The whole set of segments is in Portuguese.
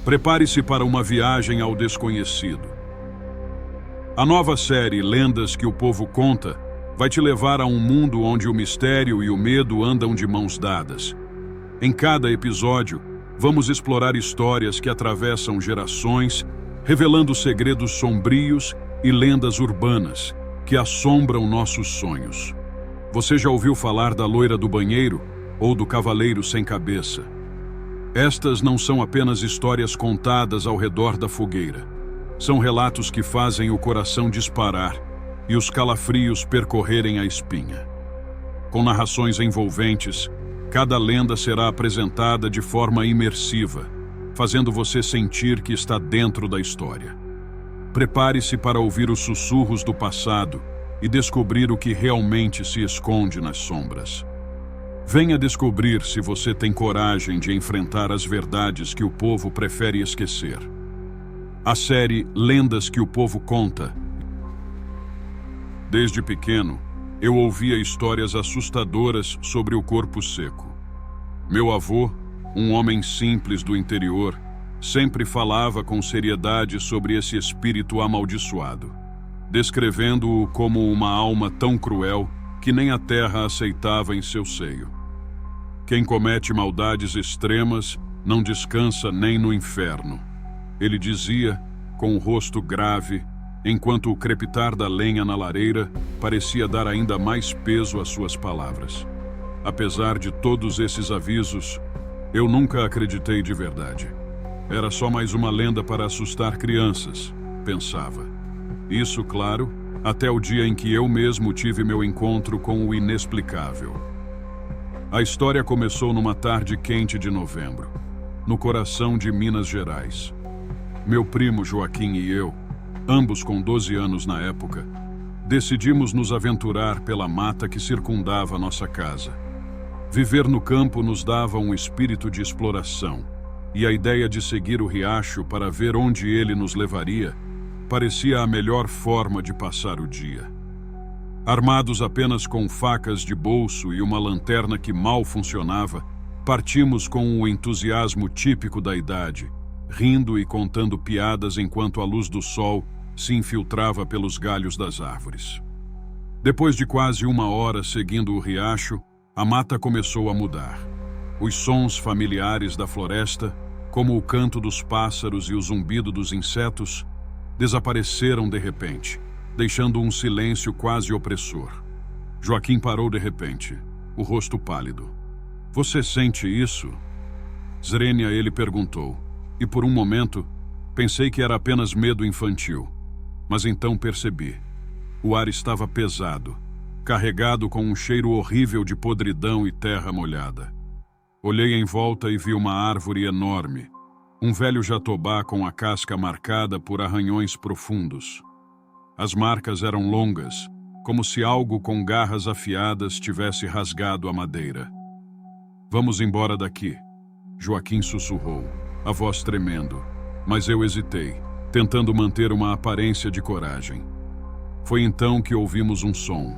Prepare-se para uma viagem ao desconhecido. A nova série Lendas que o Povo Conta vai te levar a um mundo onde o mistério e o medo andam de mãos dadas. Em cada episódio, vamos explorar histórias que atravessam gerações, revelando segredos sombrios e lendas urbanas que assombram nossos sonhos. Você já ouviu falar da loira do banheiro ou do cavaleiro sem cabeça? Estas não são apenas histórias contadas ao redor da fogueira. São relatos que fazem o coração disparar e os calafrios percorrerem a espinha. Com narrações envolventes, cada lenda será apresentada de forma imersiva, fazendo você sentir que está dentro da história. Prepare-se para ouvir os sussurros do passado e descobrir o que realmente se esconde nas sombras. Venha descobrir se você tem coragem de enfrentar as verdades que o povo prefere esquecer. A série Lendas que o Povo Conta. Desde pequeno, eu ouvia histórias assustadoras sobre o corpo seco. Meu avô, um homem simples do interior, sempre falava com seriedade sobre esse espírito amaldiçoado, descrevendo-o como uma alma tão cruel que nem a terra aceitava em seu seio. Quem comete maldades extremas não descansa nem no inferno, ele dizia, com o rosto grave, enquanto o crepitar da lenha na lareira parecia dar ainda mais peso às suas palavras. Apesar de todos esses avisos, eu nunca acreditei de verdade. Era só mais uma lenda para assustar crianças, pensava. Isso, claro, até o dia em que eu mesmo tive meu encontro com o inexplicável. A história começou numa tarde quente de novembro, no coração de Minas Gerais. Meu primo Joaquim e eu, ambos com 12 anos na época, decidimos nos aventurar pela mata que circundava nossa casa. Viver no campo nos dava um espírito de exploração, e a ideia de seguir o riacho para ver onde ele nos levaria parecia a melhor forma de passar o dia. Armados apenas com facas de bolso e uma lanterna que mal funcionava, partimos com o entusiasmo típico da idade, rindo e contando piadas enquanto a luz do sol se infiltrava pelos galhos das árvores. Depois de quase uma hora seguindo o riacho, a mata começou a mudar. Os sons familiares da floresta, como o canto dos pássaros e o zumbido dos insetos, desapareceram de repente, deixando um silêncio quase opressor. Joaquim parou de repente, o rosto pálido. "Você sente isso?" Zrenia, ele perguntou, e por um momento pensei que era apenas medo infantil. Mas então percebi. O ar estava pesado, carregado com um cheiro horrível de podridão e terra molhada. Olhei em volta e vi uma árvore enorme, um velho jatobá com a casca marcada por arranhões profundos. As marcas eram longas, como se algo com garras afiadas tivesse rasgado a madeira. "Vamos embora daqui", Joaquim sussurrou, a voz tremendo, mas eu hesitei, tentando manter uma aparência de coragem. Foi então que ouvimos um som,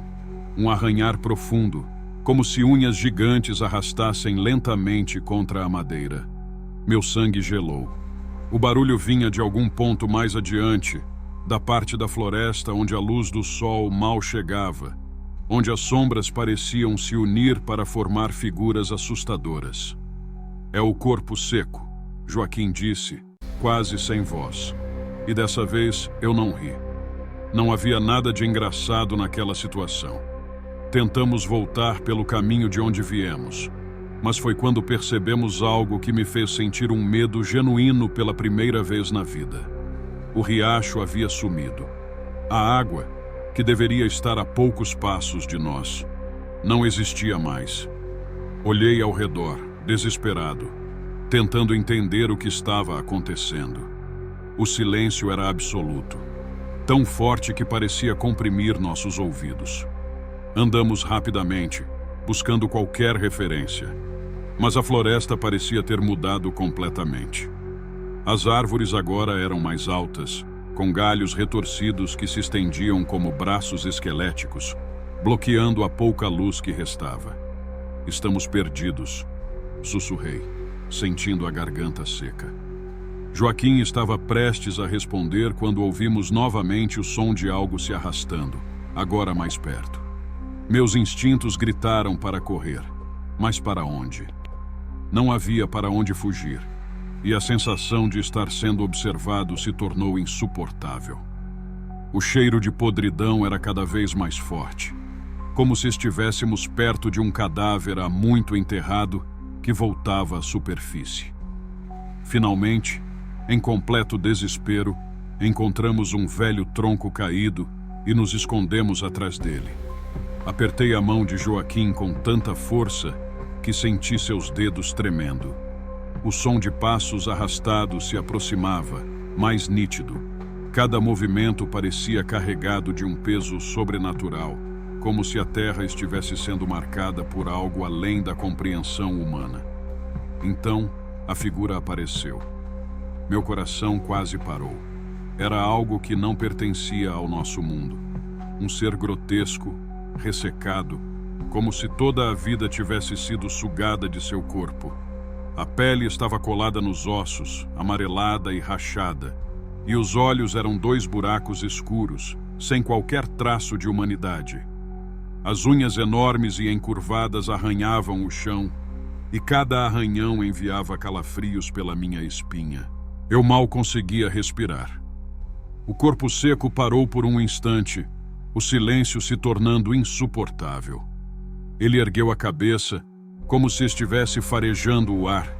um arranhar profundo, como se unhas gigantes arrastassem lentamente contra a madeira. Meu sangue gelou. O barulho vinha de algum ponto mais adiante, da parte da floresta onde a luz do sol mal chegava, onde as sombras pareciam se unir para formar figuras assustadoras. "É o corpo seco", Joaquim disse, quase sem voz. E dessa vez eu não ri. Não havia nada de engraçado naquela situação. Tentamos voltar pelo caminho de onde viemos, mas foi quando percebemos algo que me fez sentir um medo genuíno pela primeira vez na vida. O riacho havia sumido. A água, que deveria estar a poucos passos de nós, não existia mais. Olhei ao redor, desesperado, tentando entender o que estava acontecendo. O silêncio era absoluto, tão forte que parecia comprimir nossos ouvidos. Andamos rapidamente, buscando qualquer referência, mas a floresta parecia ter mudado completamente. As árvores agora eram mais altas, com galhos retorcidos que se estendiam como braços esqueléticos, bloqueando a pouca luz que restava. "Estamos perdidos", sussurrei, sentindo a garganta seca. Joaquim estava prestes a responder quando ouvimos novamente o som de algo se arrastando, agora mais perto. Meus instintos gritaram para correr, mas para onde? Não havia para onde fugir, e a sensação de estar sendo observado se tornou insuportável. O cheiro de podridão era cada vez mais forte, como se estivéssemos perto de um cadáver há muito enterrado que voltava à superfície. Finalmente, em completo desespero, encontramos um velho tronco caído e nos escondemos atrás dele. Apertei a mão de Joaquim com tanta força que senti seus dedos tremendo. O som de passos arrastados se aproximava, mais nítido. Cada movimento parecia carregado de um peso sobrenatural, como se a terra estivesse sendo marcada por algo além da compreensão humana. Então, a figura apareceu. Meu coração quase parou. Era algo que não pertencia ao nosso mundo. Um ser grotesco, ressecado, como se toda a vida tivesse sido sugada de seu corpo. A pele estava colada nos ossos, amarelada e rachada, e os olhos eram 2 buracos escuros, sem qualquer traço de humanidade. As unhas enormes e encurvadas arranhavam o chão, e cada arranhão enviava calafrios pela minha espinha. Eu mal conseguia respirar. O corpo seco parou por um instante, o silêncio se tornando insuportável. Ele ergueu a cabeça, como se estivesse farejando o ar,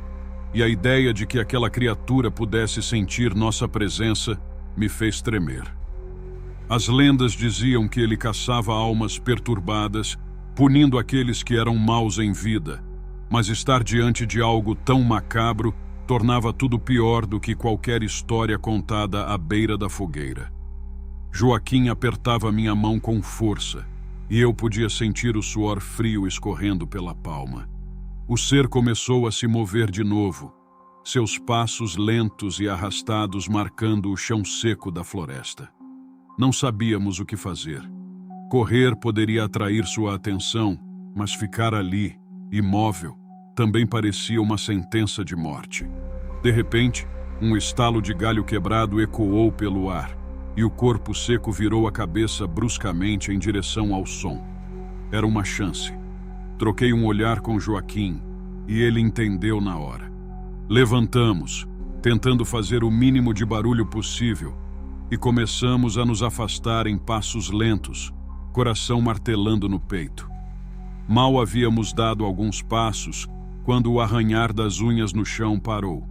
e a ideia de que aquela criatura pudesse sentir nossa presença me fez tremer. As lendas diziam que ele caçava almas perturbadas, punindo aqueles que eram maus em vida, mas estar diante de algo tão macabro tornava tudo pior do que qualquer história contada à beira da fogueira. Joaquim apertava minha mão com força, e eu podia sentir o suor frio escorrendo pela palma. O ser começou a se mover de novo, seus passos lentos e arrastados marcando o chão seco da floresta. Não sabíamos o que fazer. Correr poderia atrair sua atenção, mas ficar ali, imóvel, também parecia uma sentença de morte. De repente, um estalo de galho quebrado ecoou pelo ar, e o corpo seco virou a cabeça bruscamente em direção ao som. Era uma chance. Troquei um olhar com Joaquim, e ele entendeu na hora. Levantamos, tentando fazer o mínimo de barulho possível, e começamos a nos afastar em passos lentos, coração martelando no peito. Mal havíamos dado alguns passos, quando o arranhar das unhas no chão parou.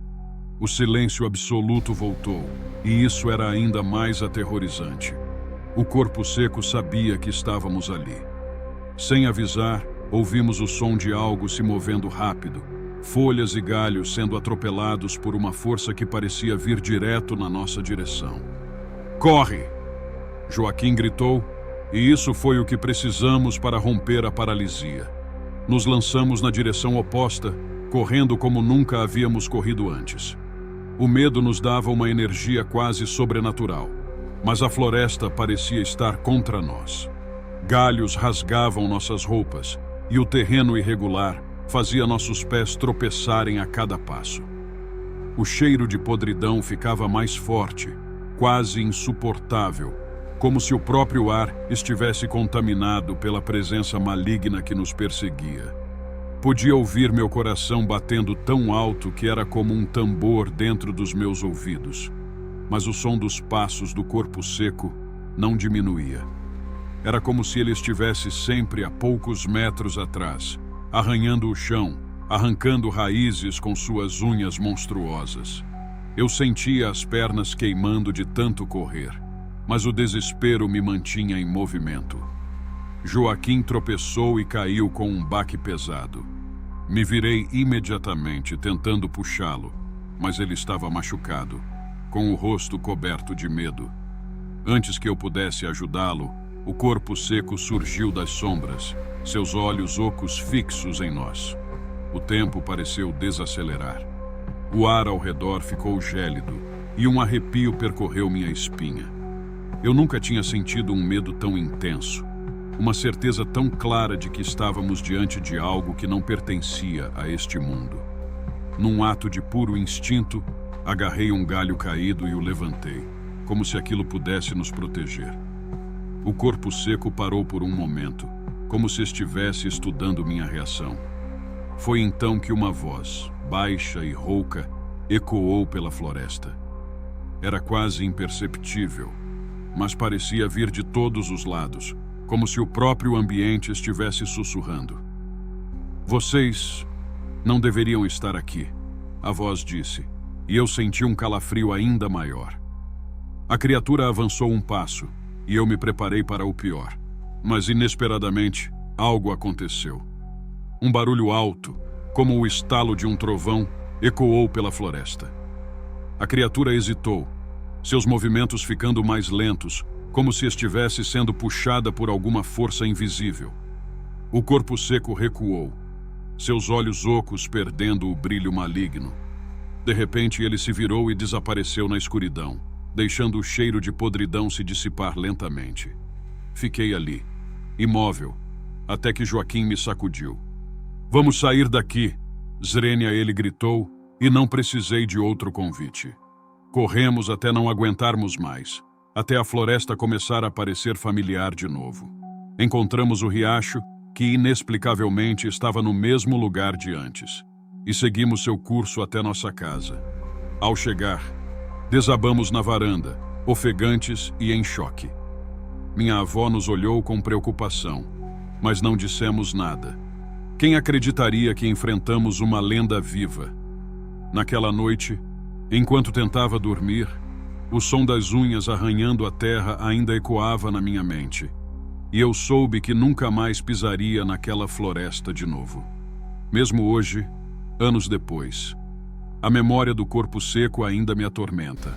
O silêncio absoluto voltou, e isso era ainda mais aterrorizante. O corpo seco sabia que estávamos ali. Sem avisar, ouvimos o som de algo se movendo rápido, folhas e galhos sendo atropelados por uma força que parecia vir direto na nossa direção. "Corre!" Joaquim gritou, e isso foi o que precisamos para romper a paralisia. Nos lançamos na direção oposta, correndo como nunca havíamos corrido antes. O medo nos dava uma energia quase sobrenatural, mas a floresta parecia estar contra nós. Galhos rasgavam nossas roupas, e o terreno irregular fazia nossos pés tropeçarem a cada passo. O cheiro de podridão ficava mais forte, quase insuportável, como se o próprio ar estivesse contaminado pela presença maligna que nos perseguia. Podia ouvir meu coração batendo tão alto que era como um tambor dentro dos meus ouvidos, mas o som dos passos do corpo seco não diminuía. Era como se ele estivesse sempre a poucos metros atrás, arranhando o chão, arrancando raízes com suas unhas monstruosas. Eu sentia as pernas queimando de tanto correr, mas o desespero me mantinha em movimento. Joaquim tropeçou e caiu com um baque pesado. Me virei imediatamente tentando puxá-lo, mas ele estava machucado, com o rosto coberto de medo. Antes que eu pudesse ajudá-lo, o corpo seco surgiu das sombras, seus olhos ocos fixos em nós. O tempo pareceu desacelerar. O ar ao redor ficou gélido e um arrepio percorreu minha espinha. Eu nunca tinha sentido um medo tão intenso, uma certeza tão clara de que estávamos diante de algo que não pertencia a este mundo. Num ato de puro instinto, Agarrei um galho caído e o levantei, como se aquilo pudesse nos proteger. O corpo seco parou por um momento, como se estivesse estudando minha reação. Foi então que uma voz, baixa e rouca, ecoou pela floresta. Era quase imperceptível, mas parecia vir de todos os lados, como se o próprio ambiente estivesse sussurrando. Vocês não deveriam estar aqui, a voz disse, e eu senti um calafrio ainda maior. A criatura avançou um passo, e eu me preparei para o pior. Mas, inesperadamente, algo aconteceu. Um barulho alto, como o estalo de um trovão, ecoou pela floresta. A criatura hesitou, seus movimentos ficando mais lentos, como se estivesse sendo puxada por alguma força invisível. O corpo seco recuou, seus olhos ocos perdendo o brilho maligno. De repente, ele se virou e desapareceu na escuridão, deixando o cheiro de podridão se dissipar lentamente. Fiquei ali, imóvel, até que Joaquim me sacudiu. Vamos sair daqui, Zrenia, ele gritou, e não precisei de outro convite. Corremos até não aguentarmos mais, até a floresta começar a parecer familiar de novo. Encontramos o riacho, que inexplicavelmente estava no mesmo lugar de antes, e seguimos seu curso até nossa casa. Ao chegar, desabamos na varanda, ofegantes e em choque. Minha avó nos olhou com preocupação, mas não dissemos nada. Quem acreditaria que enfrentamos uma lenda viva? Naquela noite, enquanto tentava dormir, o som das unhas arranhando a terra ainda ecoava na minha mente, e eu soube que nunca mais pisaria naquela floresta de novo. Mesmo hoje, anos depois, a memória do corpo seco ainda me atormenta.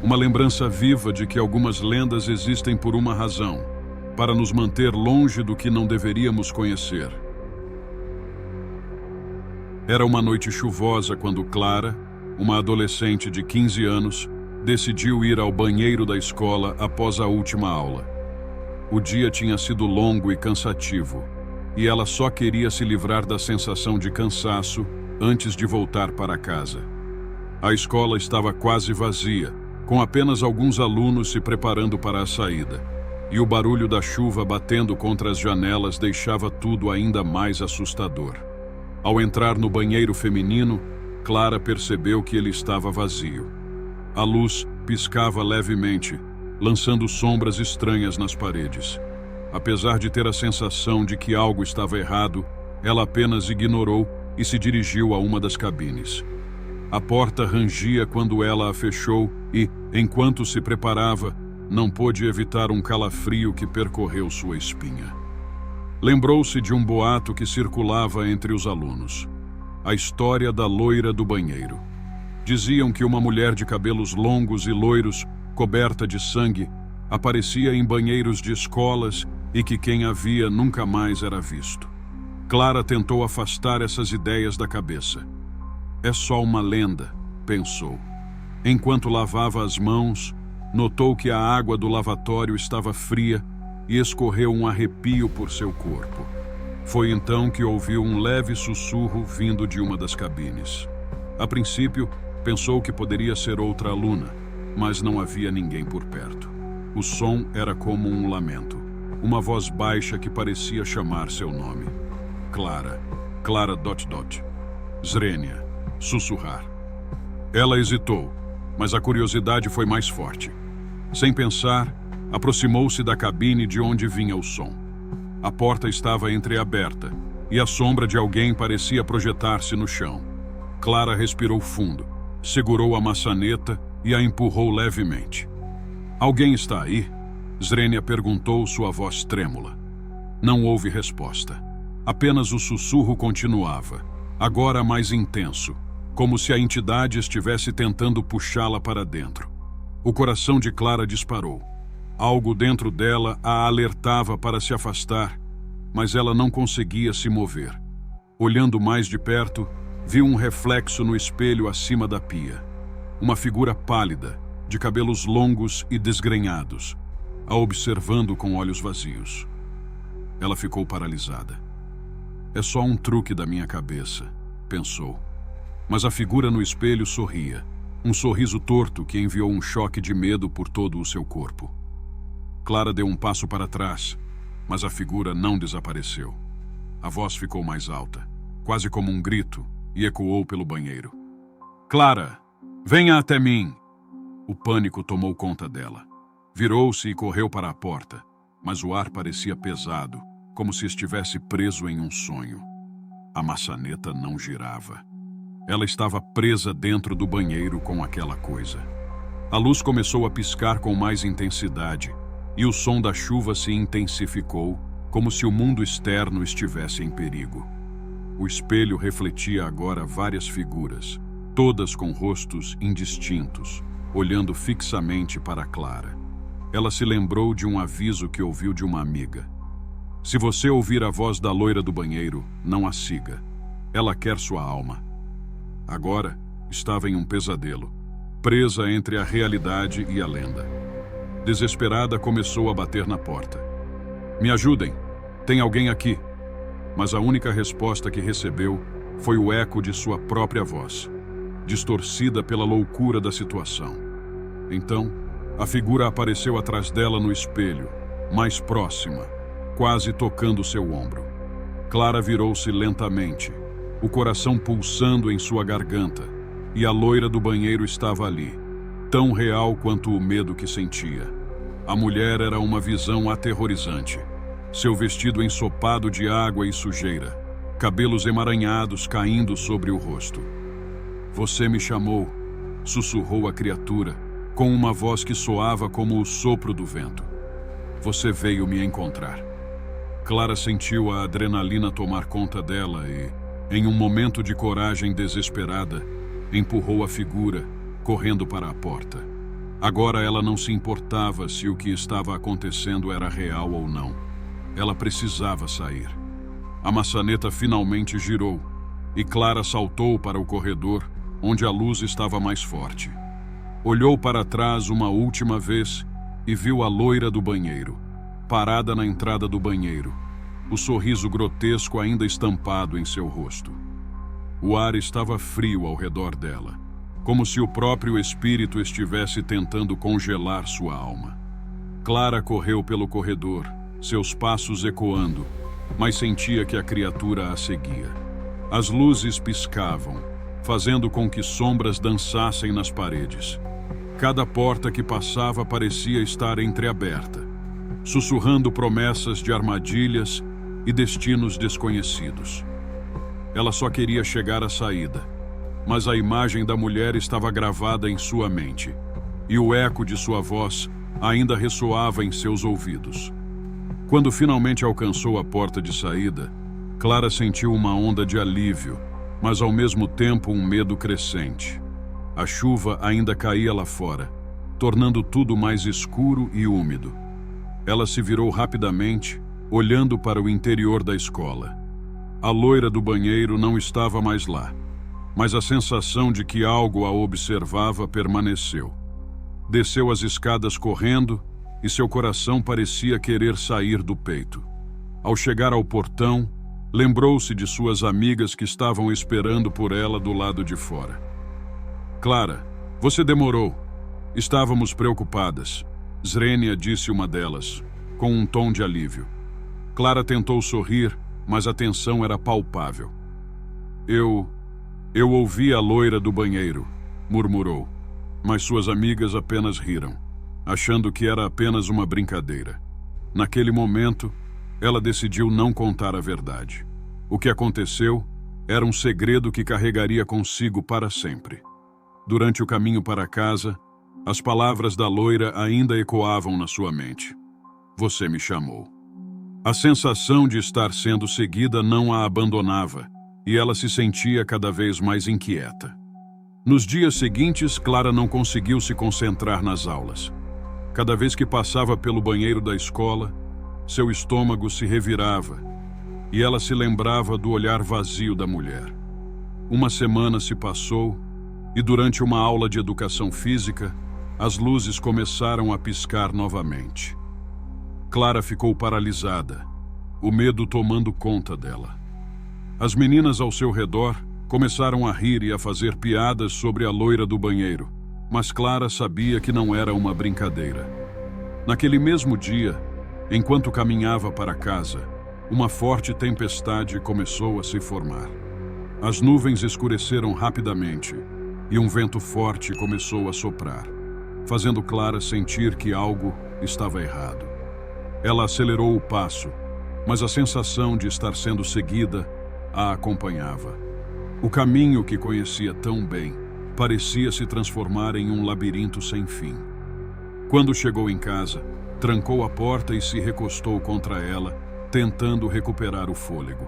Uma lembrança viva de que algumas lendas existem por uma razão, para nos manter longe do que não deveríamos conhecer. Era uma noite chuvosa quando Clara, uma adolescente de 15 anos, decidiu ir ao banheiro da escola após a última aula. O dia tinha sido longo e cansativo, e ela só queria se livrar da sensação de cansaço antes de voltar para casa. A escola estava quase vazia, com apenas alguns alunos se preparando para a saída, e o barulho da chuva batendo contra as janelas deixava tudo ainda mais assustador. Ao entrar no banheiro feminino, Clara percebeu que ele estava vazio. A luz piscava levemente, lançando sombras estranhas nas paredes. Apesar de ter a sensação de que algo estava errado, ela apenas ignorou e se dirigiu a uma das cabines. A porta rangia quando ela a fechou e, enquanto se preparava, não pôde evitar um calafrio que percorreu sua espinha. Lembrou-se de um boato que circulava entre os alunos. A história da loira do banheiro. Diziam que uma mulher de cabelos longos e loiros, coberta de sangue, aparecia em banheiros de escolas e que quem a via nunca mais era visto. Clara tentou afastar essas ideias da cabeça. É só uma lenda, pensou. Enquanto lavava as mãos, notou que a água do lavatório estava fria e escorreu um arrepio por seu corpo. Foi então que ouviu um leve sussurro vindo de uma das cabines. A princípio, pensou que poderia ser outra aluna, mas não havia ninguém por perto. O som era como um lamento, uma voz baixa que parecia chamar seu nome. Clara, Clara ... Zrenia, sussurrar. Ela hesitou, mas a curiosidade foi mais forte. Sem pensar, aproximou-se da cabine de onde vinha o som. A porta estava entreaberta e a sombra de alguém parecia projetar-se no chão. Clara respirou fundo, segurou a maçaneta e a empurrou levemente. Alguém está aí? Zrenia perguntou, sua voz trêmula. Não houve resposta. Apenas o sussurro continuava, agora mais intenso, como se a entidade estivesse tentando puxá-la para dentro. O coração de Clara disparou. Algo dentro dela a alertava para se afastar, mas ela não conseguia se mover. Olhando mais de perto, viu um reflexo no espelho acima da pia. Uma figura pálida, de cabelos longos e desgrenhados, a observando com olhos vazios. Ela ficou paralisada. É só um truque da minha cabeça, pensou. Mas a figura no espelho sorria, Um sorriso torto que enviou um choque de medo por todo o seu corpo. Clara deu um passo para trás, mas a figura não desapareceu. A voz ficou mais alta, quase como um grito, e ecoou pelo banheiro. Clara, venha até mim! O pânico tomou conta dela. Virou-se e correu para a porta, mas o ar parecia pesado, como se estivesse preso em um sonho. A maçaneta não girava. Ela estava presa dentro do banheiro com aquela coisa. A luz começou a piscar com mais intensidade, e o som da chuva se intensificou, como se o mundo externo estivesse em perigo. O espelho refletia agora várias figuras, todas com rostos indistintos, olhando fixamente para Clara. Ela se lembrou de um aviso que ouviu de uma amiga. Se você ouvir a voz da loira do banheiro, não a siga. Ela quer sua alma. Agora estava em um pesadelo, presa entre a realidade e a lenda. Desesperada, começou a bater na porta. Me ajudem, tem alguém aqui. Mas a única resposta que recebeu foi o eco de sua própria voz, distorcida pela loucura da situação. Então, a figura apareceu atrás dela no espelho, mais próxima, quase tocando seu ombro. Clara virou-se lentamente, o coração pulsando em sua garganta, e a loira do banheiro estava ali, tão real quanto o medo que sentia. A mulher era uma visão aterrorizante. Seu vestido ensopado de água e sujeira, cabelos emaranhados caindo sobre o rosto. Você me chamou, sussurrou a criatura, com uma voz que soava como o sopro do vento. Você veio me encontrar. Clara sentiu a adrenalina tomar conta dela e, em um momento de coragem desesperada, empurrou a figura, correndo para a porta. Agora ela não se importava se o que estava acontecendo era real ou não. Ela precisava sair. A maçaneta finalmente girou, e Clara saltou para o corredor, onde a luz estava mais forte. Olhou para trás uma última vez e viu a loira do banheiro, parada na entrada do banheiro, o sorriso grotesco ainda estampado em seu rosto. O ar estava frio ao redor dela, como se o próprio espírito estivesse tentando congelar sua alma. Clara correu pelo corredor, seus passos ecoando, mas sentia que a criatura a seguia. As luzes piscavam, fazendo com que sombras dançassem nas paredes. Cada porta que passava parecia estar entreaberta, sussurrando promessas de armadilhas e destinos desconhecidos. Ela só queria chegar à saída, mas a imagem da mulher estava gravada em sua mente, e o eco de sua voz ainda ressoava em seus ouvidos. Quando finalmente alcançou a porta de saída, Clara sentiu uma onda de alívio, mas ao mesmo tempo um medo crescente. A chuva ainda caía lá fora, tornando tudo mais escuro e úmido. Ela se virou rapidamente, olhando para o interior da escola. A loira do banheiro não estava mais lá, mas a sensação de que algo a observava permaneceu. Desceu as escadas correndo, e seu coração parecia querer sair do peito. Ao chegar ao portão, lembrou-se de suas amigas que estavam esperando por ela do lado de fora. Clara, você demorou. Estávamos preocupadas, Zrenia disse uma delas, com um tom de alívio. Clara tentou sorrir, mas a tensão era palpável. Eu ouvi a loira do banheiro, murmurou, mas suas amigas apenas riram, achando que era apenas uma brincadeira. Naquele momento, ela decidiu não contar a verdade. O que aconteceu era um segredo que carregaria consigo para sempre. Durante o caminho para casa, as palavras da loira ainda ecoavam na sua mente. Você me chamou. A sensação de estar sendo seguida não a abandonava, e ela se sentia cada vez mais inquieta. Nos dias seguintes, Clara não conseguiu se concentrar nas aulas. Cada vez que passava pelo banheiro da escola, seu estômago se revirava, e ela se lembrava do olhar vazio da mulher. Uma semana se passou, e durante uma aula de educação física, as luzes começaram a piscar novamente. Clara ficou paralisada, o medo tomando conta dela. As meninas ao seu redor começaram a rir e a fazer piadas sobre a loira do banheiro, mas Clara sabia que não era uma brincadeira. Naquele mesmo dia, enquanto caminhava para casa, uma forte tempestade começou a se formar. As nuvens escureceram rapidamente e um vento forte começou a soprar, fazendo Clara sentir que algo estava errado. Ela acelerou o passo, mas a sensação de estar sendo seguida a acompanhava. O caminho que conhecia tão bem parecia se transformar em um labirinto sem fim. Quando chegou em casa, trancou a porta e se recostou contra ela, tentando recuperar o fôlego.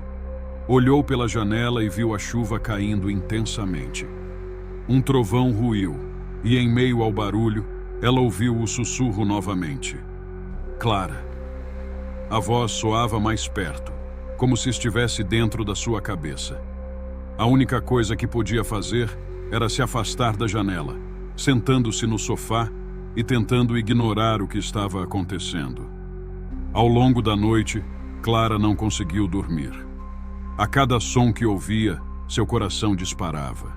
Olhou pela janela e viu a chuva caindo intensamente. Um trovão ruiu, e em meio ao barulho, ela ouviu o sussurro novamente. Clara. A voz soava mais perto, como se estivesse dentro da sua cabeça. A única coisa que podia fazer era se afastar da janela, sentando-se no sofá e tentando ignorar o que estava acontecendo. Ao longo da noite, Clara não conseguiu dormir. A cada som que ouvia, seu coração disparava.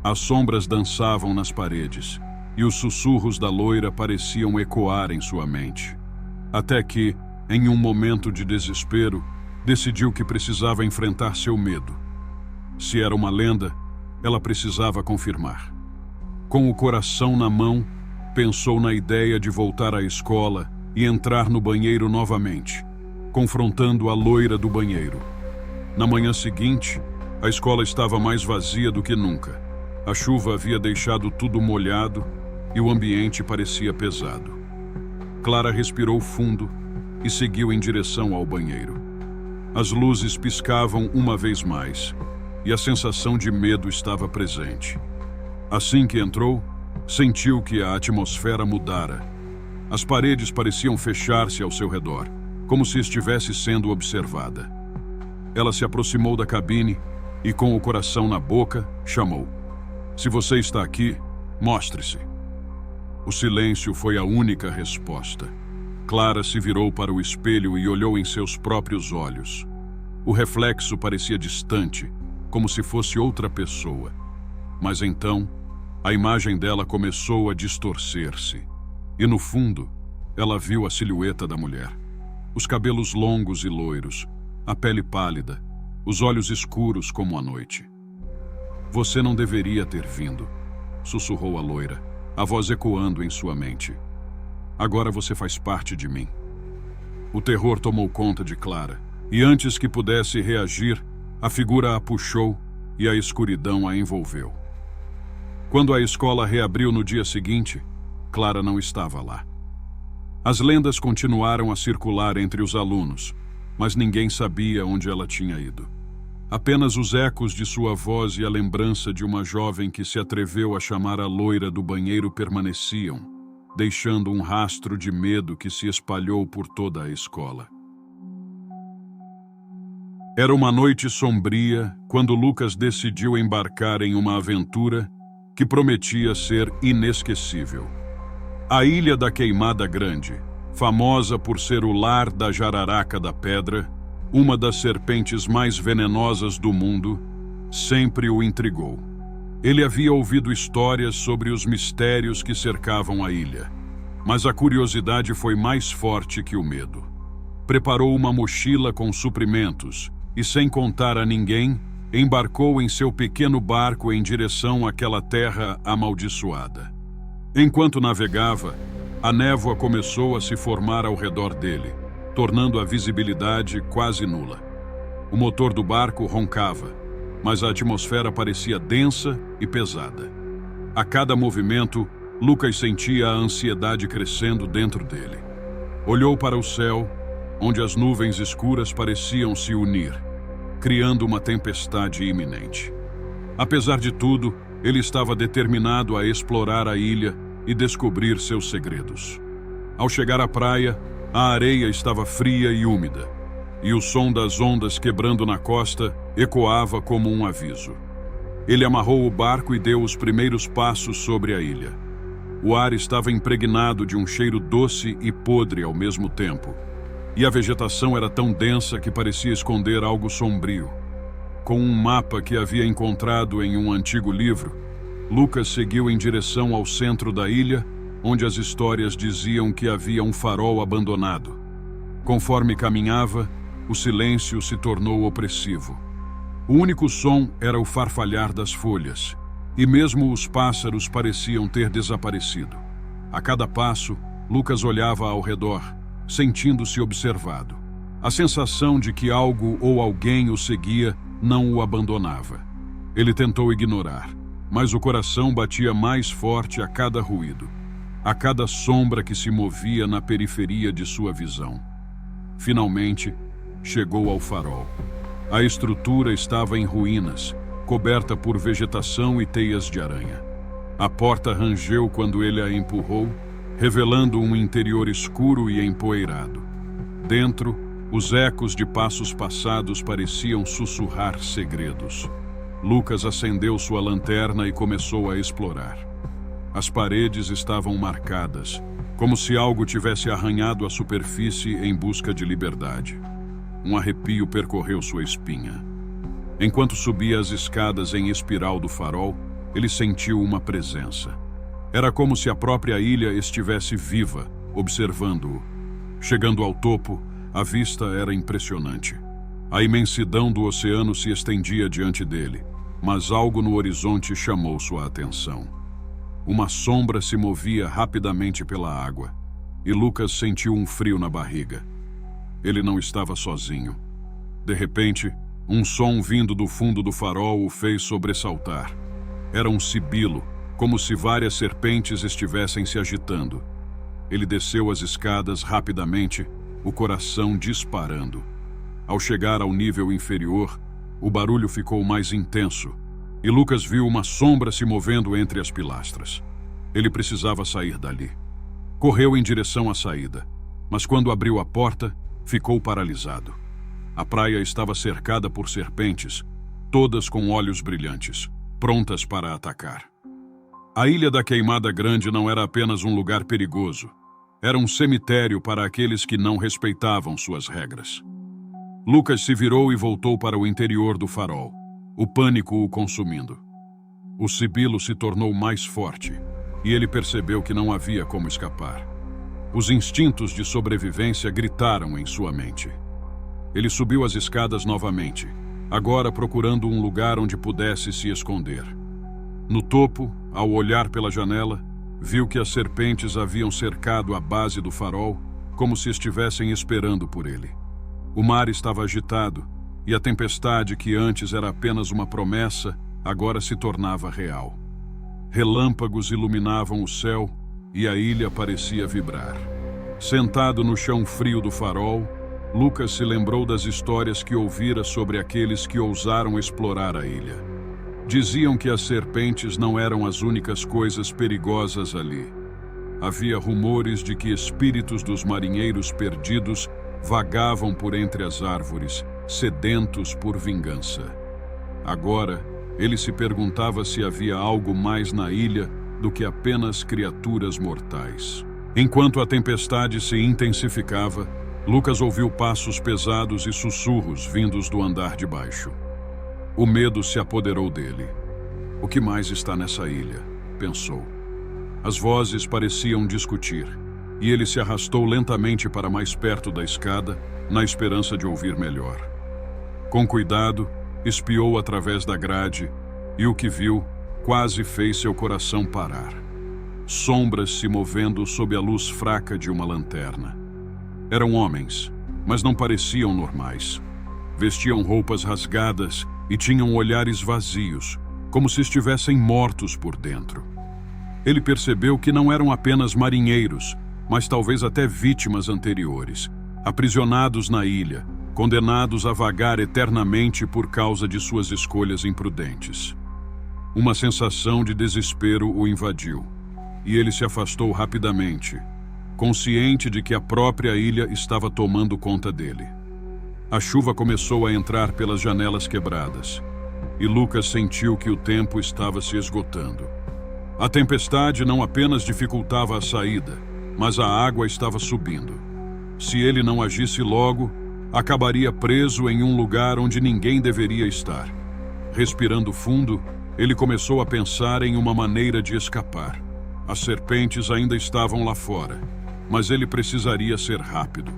As sombras dançavam nas paredes e os sussurros da loira pareciam ecoar em sua mente. Até que, em um momento de desespero, decidiu que precisava enfrentar seu medo. Se era uma lenda, ela precisava confirmar. Com o coração na mão, pensou na ideia de voltar à escola e entrar no banheiro novamente, confrontando a loira do banheiro. Na manhã seguinte, a escola estava mais vazia do que nunca. A chuva havia deixado tudo molhado e o ambiente parecia pesado. Clara respirou fundo e seguiu em direção ao banheiro. As luzes piscavam uma vez mais e a sensação de medo estava presente. Assim que entrou, sentiu que a atmosfera mudara. As paredes pareciam fechar-se ao seu redor, como se estivesse sendo observada. Ela se aproximou da cabine e, com o coração na boca, chamou. Se você está aqui, mostre-se. O silêncio foi a única resposta. Clara se virou para o espelho e olhou em seus próprios olhos. O reflexo parecia distante, como se fosse outra pessoa. Mas então, a imagem dela começou a distorcer-se. E no fundo, ela viu a silhueta da mulher. Os cabelos longos e loiros, a pele pálida, os olhos escuros como a noite. Você não deveria ter vindo, sussurrou a loira, a voz ecoando em sua mente. Agora você faz parte de mim. O terror tomou conta de Clara, e antes que pudesse reagir, a figura a puxou e a escuridão a envolveu. Quando a escola reabriu no dia seguinte, Clara não estava lá. As lendas continuaram a circular entre os alunos, mas ninguém sabia onde ela tinha ido. Apenas os ecos de sua voz e a lembrança de uma jovem que se atreveu a chamar a loira do banheiro permaneciam, deixando um rastro de medo que se espalhou por toda a escola. Era uma noite sombria quando Lucas decidiu embarcar em uma aventura que prometia ser inesquecível. A Ilha da Queimada Grande, famosa por ser o lar da jararaca da pedra, uma das serpentes mais venenosas do mundo, sempre o intrigou. Ele havia ouvido histórias sobre os mistérios que cercavam a ilha, mas a curiosidade foi mais forte que o medo. Preparou uma mochila com suprimentos e, sem contar a ninguém, embarcou em seu pequeno barco em direção àquela terra amaldiçoada. Enquanto navegava, a névoa começou a se formar ao redor dele, tornando a visibilidade quase nula. O motor do barco roncava, mas a atmosfera parecia densa e pesada. A cada movimento, Lucas sentia a ansiedade crescendo dentro dele. Olhou para o céu, onde as nuvens escuras pareciam se unir, criando uma tempestade iminente. Apesar de tudo, ele estava determinado a explorar a ilha e descobrir seus segredos. Ao chegar à praia, a areia estava fria e úmida, e o som das ondas quebrando na costa ecoava como um aviso. Ele amarrou o barco e deu os primeiros passos sobre a ilha. O ar estava impregnado de um cheiro doce e podre ao mesmo tempo, e a vegetação era tão densa que parecia esconder algo sombrio. Com um mapa que havia encontrado em um antigo livro, Lucas seguiu em direção ao centro da ilha, onde as histórias diziam que havia um farol abandonado. Conforme caminhava, o silêncio se tornou opressivo. O único som era o farfalhar das folhas, e mesmo os pássaros pareciam ter desaparecido. A cada passo, Lucas olhava ao redor, sentindo-se observado. A sensação de que algo ou alguém o seguia não o abandonava. Ele tentou ignorar, mas o coração batia mais forte a cada ruído, a cada sombra que se movia na periferia de sua visão. Finalmente, chegou ao farol. A estrutura estava em ruínas, coberta por vegetação e teias de aranha. A porta rangeu quando ele a empurrou, revelando um interior escuro e empoeirado. Dentro, os ecos de passos passados pareciam sussurrar segredos. Lucas acendeu sua lanterna e começou a explorar. As paredes estavam marcadas, como se algo tivesse arranhado a superfície em busca de liberdade. Um arrepio percorreu sua espinha. Enquanto subia as escadas em espiral do farol, ele sentiu uma presença. Era como se a própria ilha estivesse viva, observando-o. Chegando ao topo, a vista era impressionante. A imensidão do oceano se estendia diante dele, mas algo no horizonte chamou sua atenção. Uma sombra se movia rapidamente pela água, e Lucas sentiu um frio na barriga. Ele não estava sozinho. De repente, um som vindo do fundo do farol o fez sobressaltar. Era um sibilo, como se várias serpentes estivessem se agitando. Ele desceu as escadas rapidamente, o coração disparando. Ao chegar ao nível inferior, o barulho ficou mais intenso, e Lucas viu uma sombra se movendo entre as pilastras. Ele precisava sair dali. Correu em direção à saída, mas quando abriu a porta, ficou paralisado. A praia estava cercada por serpentes, todas com olhos brilhantes, prontas para atacar. A Ilha da Queimada Grande não era apenas um lugar perigoso. Era um cemitério para aqueles que não respeitavam suas regras. Lucas se virou e voltou para o interior do farol, o pânico o consumindo. O sibilo se tornou mais forte, e ele percebeu que não havia como escapar. Os instintos de sobrevivência gritaram em sua mente. Ele subiu as escadas novamente, agora procurando um lugar onde pudesse se esconder. No topo, ao olhar pela janela, viu que as serpentes haviam cercado a base do farol, como se estivessem esperando por ele. O mar estava agitado, e a tempestade, que antes era apenas uma promessa, agora se tornava real. Relâmpagos iluminavam o céu, e a ilha parecia vibrar. Sentado no chão frio do farol, Lucas se lembrou das histórias que ouvira sobre aqueles que ousaram explorar a ilha. Diziam que as serpentes não eram as únicas coisas perigosas ali. Havia rumores de que espíritos dos marinheiros perdidos vagavam por entre as árvores, sedentos por vingança. Agora, ele se perguntava se havia algo mais na ilha do que apenas criaturas mortais. Enquanto a tempestade se intensificava, Lucas ouviu passos pesados e sussurros vindos do andar de baixo. O medo se apoderou dele. O que mais está nessa ilha? Pensou. As vozes pareciam discutir, e ele se arrastou lentamente para mais perto da escada, na esperança de ouvir melhor. Com cuidado, espiou através da grade, e o que viu quase fez seu coração parar. Sombras se movendo sob a luz fraca de uma lanterna. Eram homens, mas não pareciam normais. Vestiam roupas rasgadas e tinham olhares vazios, como se estivessem mortos por dentro. Ele percebeu que não eram apenas marinheiros, mas talvez até vítimas anteriores, aprisionados na ilha, condenados a vagar eternamente por causa de suas escolhas imprudentes. Uma sensação de desespero o invadiu, e ele se afastou rapidamente, consciente de que a própria ilha estava tomando conta dele. A chuva começou a entrar pelas janelas quebradas, e Lucas sentiu que o tempo estava se esgotando. A tempestade não apenas dificultava a saída, mas a água estava subindo. Se ele não agisse logo, acabaria preso em um lugar onde ninguém deveria estar. Respirando fundo, Ele começou a pensar em uma maneira de escapar. As serpentes ainda estavam lá fora, mas ele precisaria ser rápido.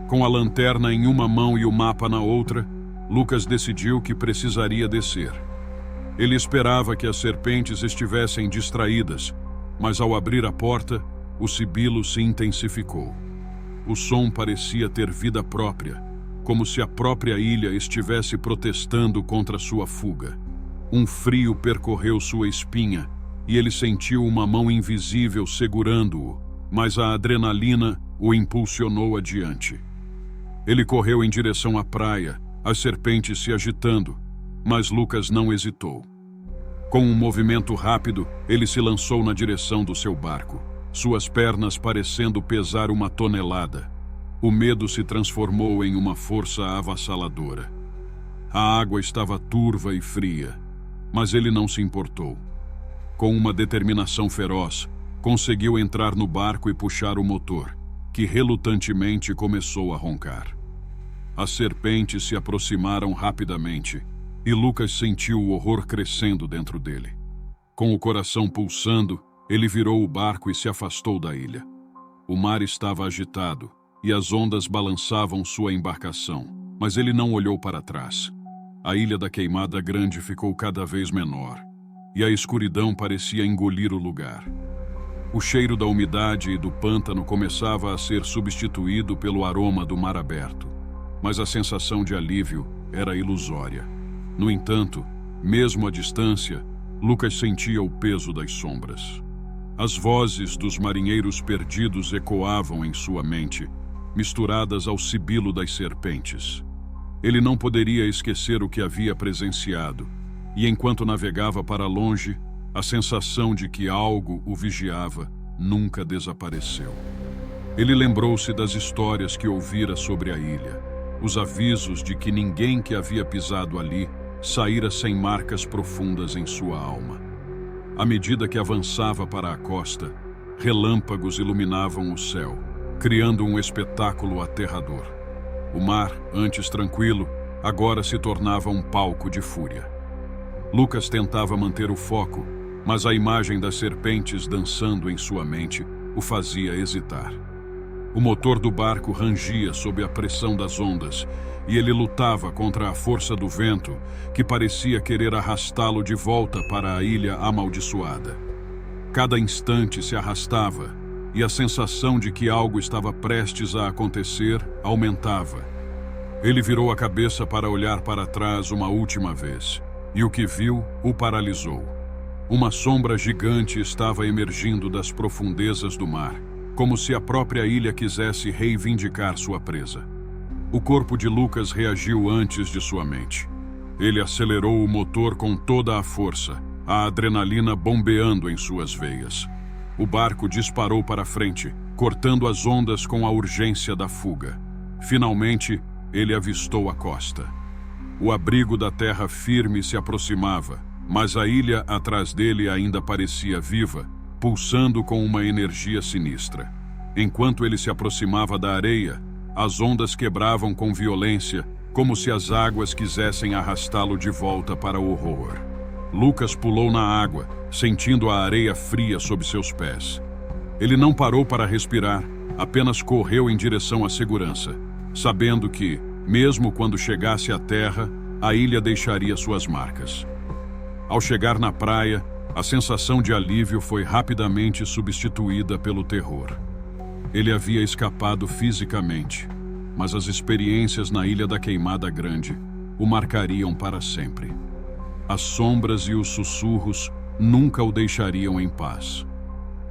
Com a lanterna em uma mão e o mapa na outra, Lucas decidiu que precisaria descer. Ele esperava que as serpentes estivessem distraídas, mas ao abrir a porta, o sibilo se intensificou. O som parecia ter vida própria, como se a própria ilha estivesse protestando contra sua fuga. Um frio percorreu sua espinha e ele sentiu uma mão invisível segurando-o, mas a adrenalina o impulsionou adiante. Ele correu em direção à praia, as serpentes se agitando, mas Lucas não hesitou. Com um movimento rápido, ele se lançou na direção do seu barco, suas pernas parecendo pesar 1 tonelada. O medo se transformou em uma força avassaladora. A água estava turva e fria, mas ele não se importou. Com uma determinação feroz, conseguiu entrar no barco e puxar o motor, que relutantemente começou a roncar. As serpentes se aproximaram rapidamente e Lucas sentiu o horror crescendo dentro dele. Com o coração pulsando, ele virou o barco e se afastou da ilha. O mar estava agitado e as ondas balançavam sua embarcação, mas ele não olhou para trás. A ilha da Queimada Grande ficou cada vez menor e a escuridão parecia engolir o lugar. O cheiro da umidade e do pântano começava a ser substituído pelo aroma do mar aberto, mas a sensação de alívio era ilusória. No entanto, mesmo à distância, Lucas sentia o peso das sombras. As vozes dos marinheiros perdidos ecoavam em sua mente, misturadas ao sibilo das serpentes. Ele não poderia esquecer o que havia presenciado, e enquanto navegava para longe, a sensação de que algo o vigiava nunca desapareceu. Ele lembrou-se das histórias que ouvira sobre a ilha, os avisos de que ninguém que havia pisado ali saíra sem marcas profundas em sua alma. À medida que avançava para a costa, relâmpagos iluminavam o céu, criando um espetáculo aterrador. O mar, antes tranquilo, agora se tornava um palco de fúria. Lucas tentava manter o foco, mas a imagem das serpentes dançando em sua mente o fazia hesitar. O motor do barco rangia sob a pressão das ondas e ele lutava contra a força do vento que parecia querer arrastá-lo de volta para a ilha amaldiçoada. Cada instante se arrastava e a sensação de que algo estava prestes a acontecer aumentava. Ele virou a cabeça para olhar para trás uma última vez e o que viu o paralisou. Uma sombra gigante estava emergindo das profundezas do mar, como se a própria ilha quisesse reivindicar sua presa. O corpo de Lucas reagiu antes de sua mente. Ele acelerou o motor com toda a força, a adrenalina bombeando em suas veias. O barco disparou para frente, cortando as ondas com a urgência da fuga. Finalmente, ele avistou a costa. O abrigo da terra firme se aproximava, mas a ilha atrás dele ainda parecia viva, pulsando com uma energia sinistra. Enquanto ele se aproximava da areia, as ondas quebravam com violência, como se as águas quisessem arrastá-lo de volta para o horror. Lucas pulou na água, sentindo a areia fria sob seus pés. Ele não parou para respirar, apenas correu em direção à segurança, sabendo que, mesmo quando chegasse à terra, a ilha deixaria suas marcas. Ao chegar na praia, a sensação de alívio foi rapidamente substituída pelo terror. Ele havia escapado fisicamente, mas as experiências na Ilha da Queimada Grande o marcariam para sempre. As sombras e os sussurros nunca o deixariam em paz.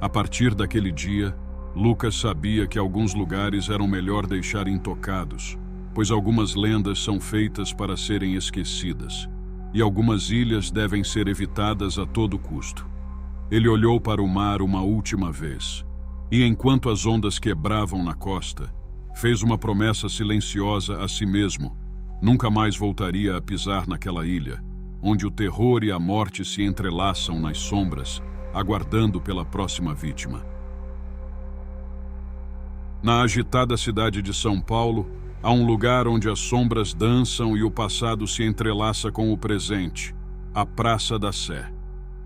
A partir daquele dia, Lucas sabia que alguns lugares eram melhor deixar intocados, pois algumas lendas são feitas para serem esquecidas, e algumas ilhas devem ser evitadas a todo custo. Ele olhou para o mar uma última vez, e enquanto as ondas quebravam na costa, fez uma promessa silenciosa a si mesmo: nunca mais voltaria a pisar naquela ilha, onde o terror e a morte se entrelaçam nas sombras, aguardando pela próxima vítima. Na agitada cidade de São Paulo, há um lugar onde as sombras dançam e o passado se entrelaça com o presente: a Praça da Sé.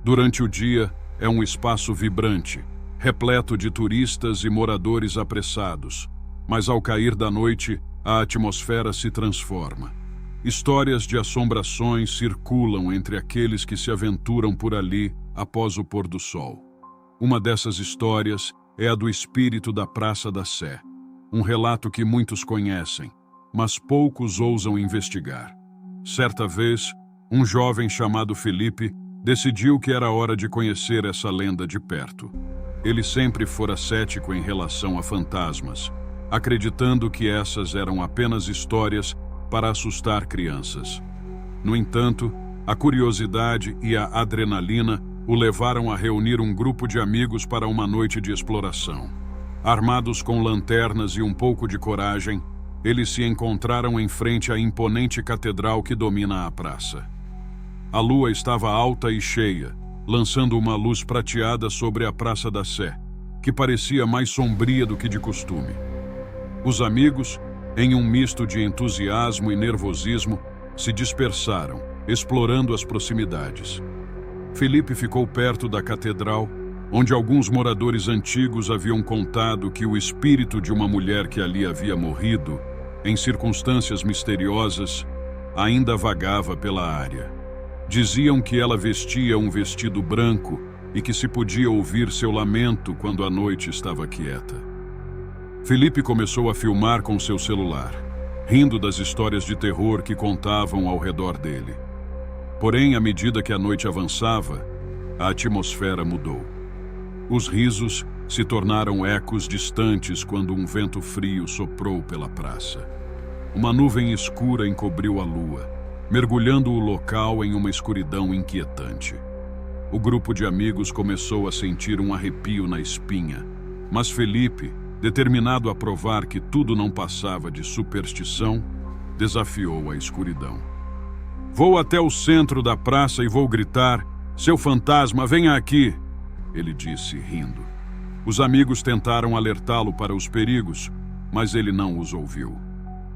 Durante o dia, é um espaço vibrante, repleto de turistas e moradores apressados, mas ao cair da noite, a atmosfera se transforma. Histórias de assombrações circulam entre aqueles que se aventuram por ali após o pôr do sol. Uma dessas histórias é a do espírito da Praça da Sé, um relato que muitos conhecem, mas poucos ousam investigar. Certa vez, um jovem chamado Felipe decidiu que era hora de conhecer essa lenda de perto. Ele sempre fora cético em relação a fantasmas, acreditando que essas eram apenas histórias para assustar crianças. No entanto, a curiosidade e a adrenalina o levaram a reunir um grupo de amigos para uma noite de exploração. Armados com lanternas e um pouco de coragem, eles se encontraram em frente à imponente catedral que domina a praça. A lua estava alta e cheia, lançando uma luz prateada sobre a Praça da Sé, que parecia mais sombria do que de costume. Os amigos, em um misto de entusiasmo e nervosismo, se dispersaram, explorando as proximidades. Felipe ficou perto da catedral, onde alguns moradores antigos haviam contado que o espírito de uma mulher que ali havia morrido, em circunstâncias misteriosas, ainda vagava pela área. Diziam que ela vestia um vestido branco e que se podia ouvir seu lamento quando a noite estava quieta. Felipe começou a filmar com seu celular, rindo das histórias de terror que contavam ao redor dele. Porém, à medida que a noite avançava, a atmosfera mudou. Os risos se tornaram ecos distantes quando um vento frio soprou pela praça. Uma nuvem escura encobriu a lua, mergulhando o local em uma escuridão inquietante. O grupo de amigos começou a sentir um arrepio na espinha, mas Felipe, determinado a provar que tudo não passava de superstição, desafiou a escuridão. "Vou até o centro da praça e vou gritar: 'Seu fantasma, venha aqui!'", ele disse, rindo. Os amigos tentaram alertá-lo para os perigos, mas ele não os ouviu.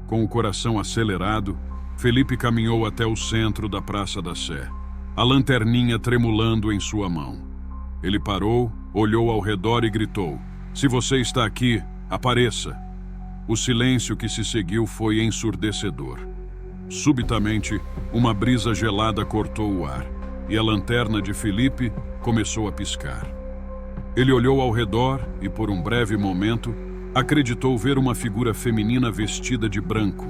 Com o coração acelerado, Felipe caminhou até o centro da Praça da Sé, a lanterninha tremulando em sua mão. Ele parou, olhou ao redor e gritou: "Se você está aqui, apareça!" O silêncio que se seguiu foi ensurdecedor. Subitamente, uma brisa gelada cortou o ar, e a lanterna de Felipe começou a piscar. Ele olhou ao redor e, por um breve momento, acreditou ver uma figura feminina vestida de branco,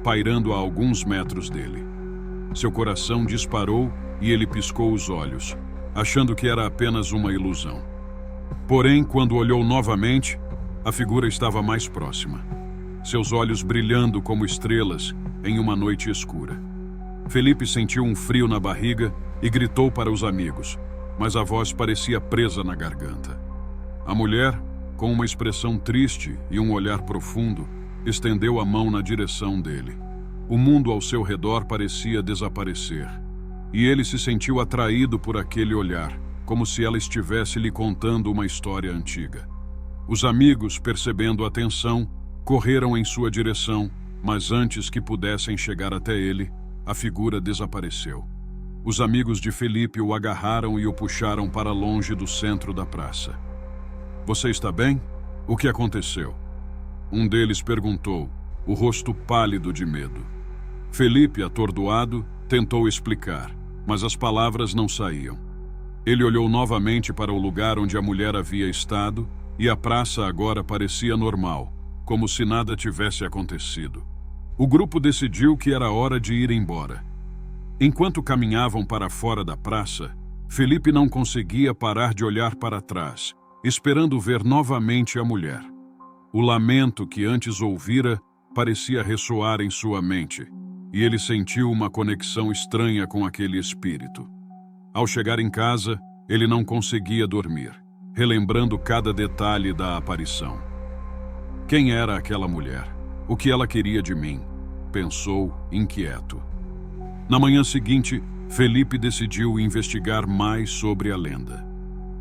pairando a alguns metros dele. Seu coração disparou e ele piscou os olhos, achando que era apenas uma ilusão. Porém, quando olhou novamente, a figura estava mais próxima, seus olhos brilhando como estrelas em uma noite escura. Felipe sentiu um frio na barriga e gritou para os amigos, mas a voz parecia presa na garganta. A mulher, com uma expressão triste e um olhar profundo, estendeu a mão na direção dele. O mundo ao seu redor parecia desaparecer, e ele se sentiu atraído por aquele olhar, como se ela estivesse lhe contando uma história antiga. Os amigos, percebendo a tensão, correram em sua direção, mas antes que pudessem chegar até ele, a figura desapareceu. Os amigos de Felipe o agarraram e o puxaram para longe do centro da praça. "Você está bem? O que aconteceu?" Um deles perguntou, o rosto pálido de medo. Felipe, atordoado, tentou explicar, mas as palavras não saíam. Ele olhou novamente para o lugar onde a mulher havia estado e a praça agora parecia normal, como se nada tivesse acontecido. O grupo decidiu que era hora de ir embora. Enquanto caminhavam para fora da praça, Felipe não conseguia parar de olhar para trás, esperando ver novamente a mulher. O lamento que antes ouvira parecia ressoar em sua mente, e ele sentiu uma conexão estranha com aquele espírito. Ao chegar em casa, ele não conseguia dormir, relembrando cada detalhe da aparição. Quem era aquela mulher? O que ela queria de mim? Pensou, inquieto. Na manhã seguinte, Felipe decidiu investigar mais sobre a lenda.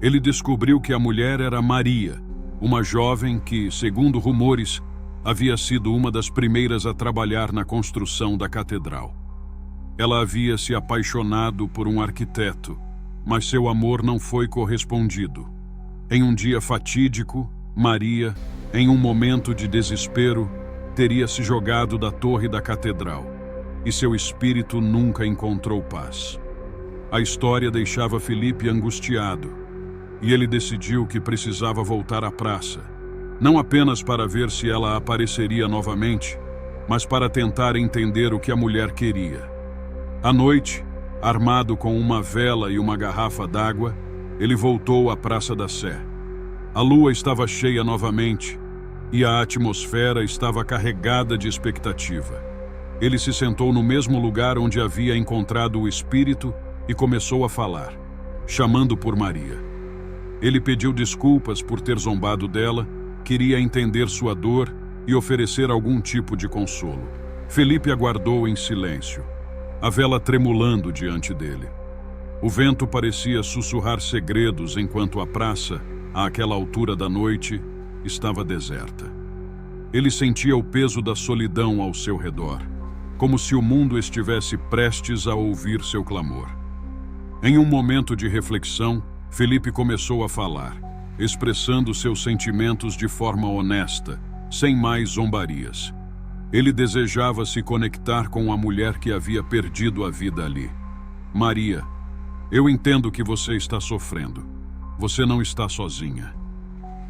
Ele descobriu que a mulher era Maria, uma jovem que, segundo rumores, havia sido uma das primeiras a trabalhar na construção da catedral. Ela havia se apaixonado por um arquiteto mas seu amor não foi correspondido. Em um dia fatídico, Maria, em um momento de desespero, teria se jogado da torre da catedral, e seu espírito nunca encontrou paz. A história deixava Felipe angustiado, e ele decidiu que precisava voltar à praça, não apenas para ver se ela apareceria novamente, mas para tentar entender o que a mulher queria. À noite, armado com uma vela e uma garrafa d'água, ele voltou à Praça da Sé. A lua estava cheia novamente e a atmosfera estava carregada de expectativa. Ele se sentou no mesmo lugar onde havia encontrado o espírito e começou a falar, chamando por Maria. Ele pediu desculpas por ter zombado dela, queria entender sua dor e oferecer algum tipo de consolo. Felipe aguardou em silêncio, a vela tremulando diante dele. O vento parecia sussurrar segredos enquanto a praça, àquela altura da noite, estava deserta. Ele sentia o peso da solidão ao seu redor, como se o mundo estivesse prestes a ouvir seu clamor. Em um momento de reflexão, Felipe começou a falar, expressando seus sentimentos de forma honesta, sem mais zombarias. Ele desejava se conectar com a mulher que havia perdido a vida ali. Maria, eu entendo que você está sofrendo. Você não está sozinha.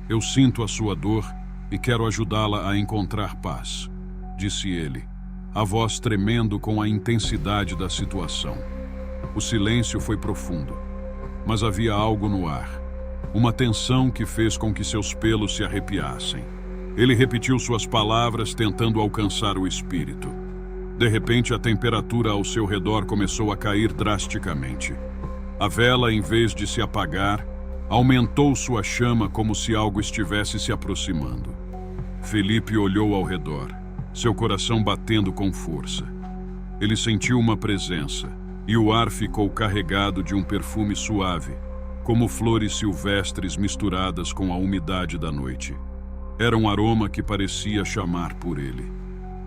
Eu sinto a sua dor e quero ajudá-la a encontrar paz, disse ele, a voz tremendo com a intensidade da situação. O silêncio foi profundo, mas havia algo no ar, uma tensão que fez com que seus pelos se arrepiassem. Ele repetiu suas palavras tentando alcançar o espírito. De repente, a temperatura ao seu redor começou a cair drasticamente. A vela, em vez de se apagar, aumentou sua chama como se algo estivesse se aproximando. Felipe olhou ao redor, seu coração batendo com força. Ele sentiu uma presença, e o ar ficou carregado de um perfume suave, como flores silvestres misturadas com a umidade da noite. Era um aroma que parecia chamar por ele.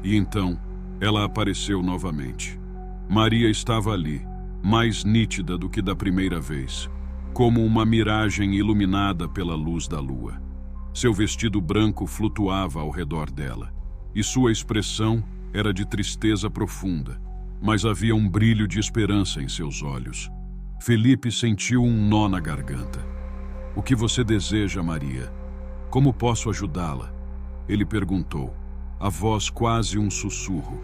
E então, ela apareceu novamente. Maria estava ali, mais nítida do que da primeira vez, como uma miragem iluminada pela luz da lua. Seu vestido branco flutuava ao redor dela, e sua expressão era de tristeza profunda, mas havia um brilho de esperança em seus olhos. Felipe sentiu um nó na garganta. "O que você deseja, Maria? Como posso ajudá-la?" Ele perguntou, a voz quase um sussurro.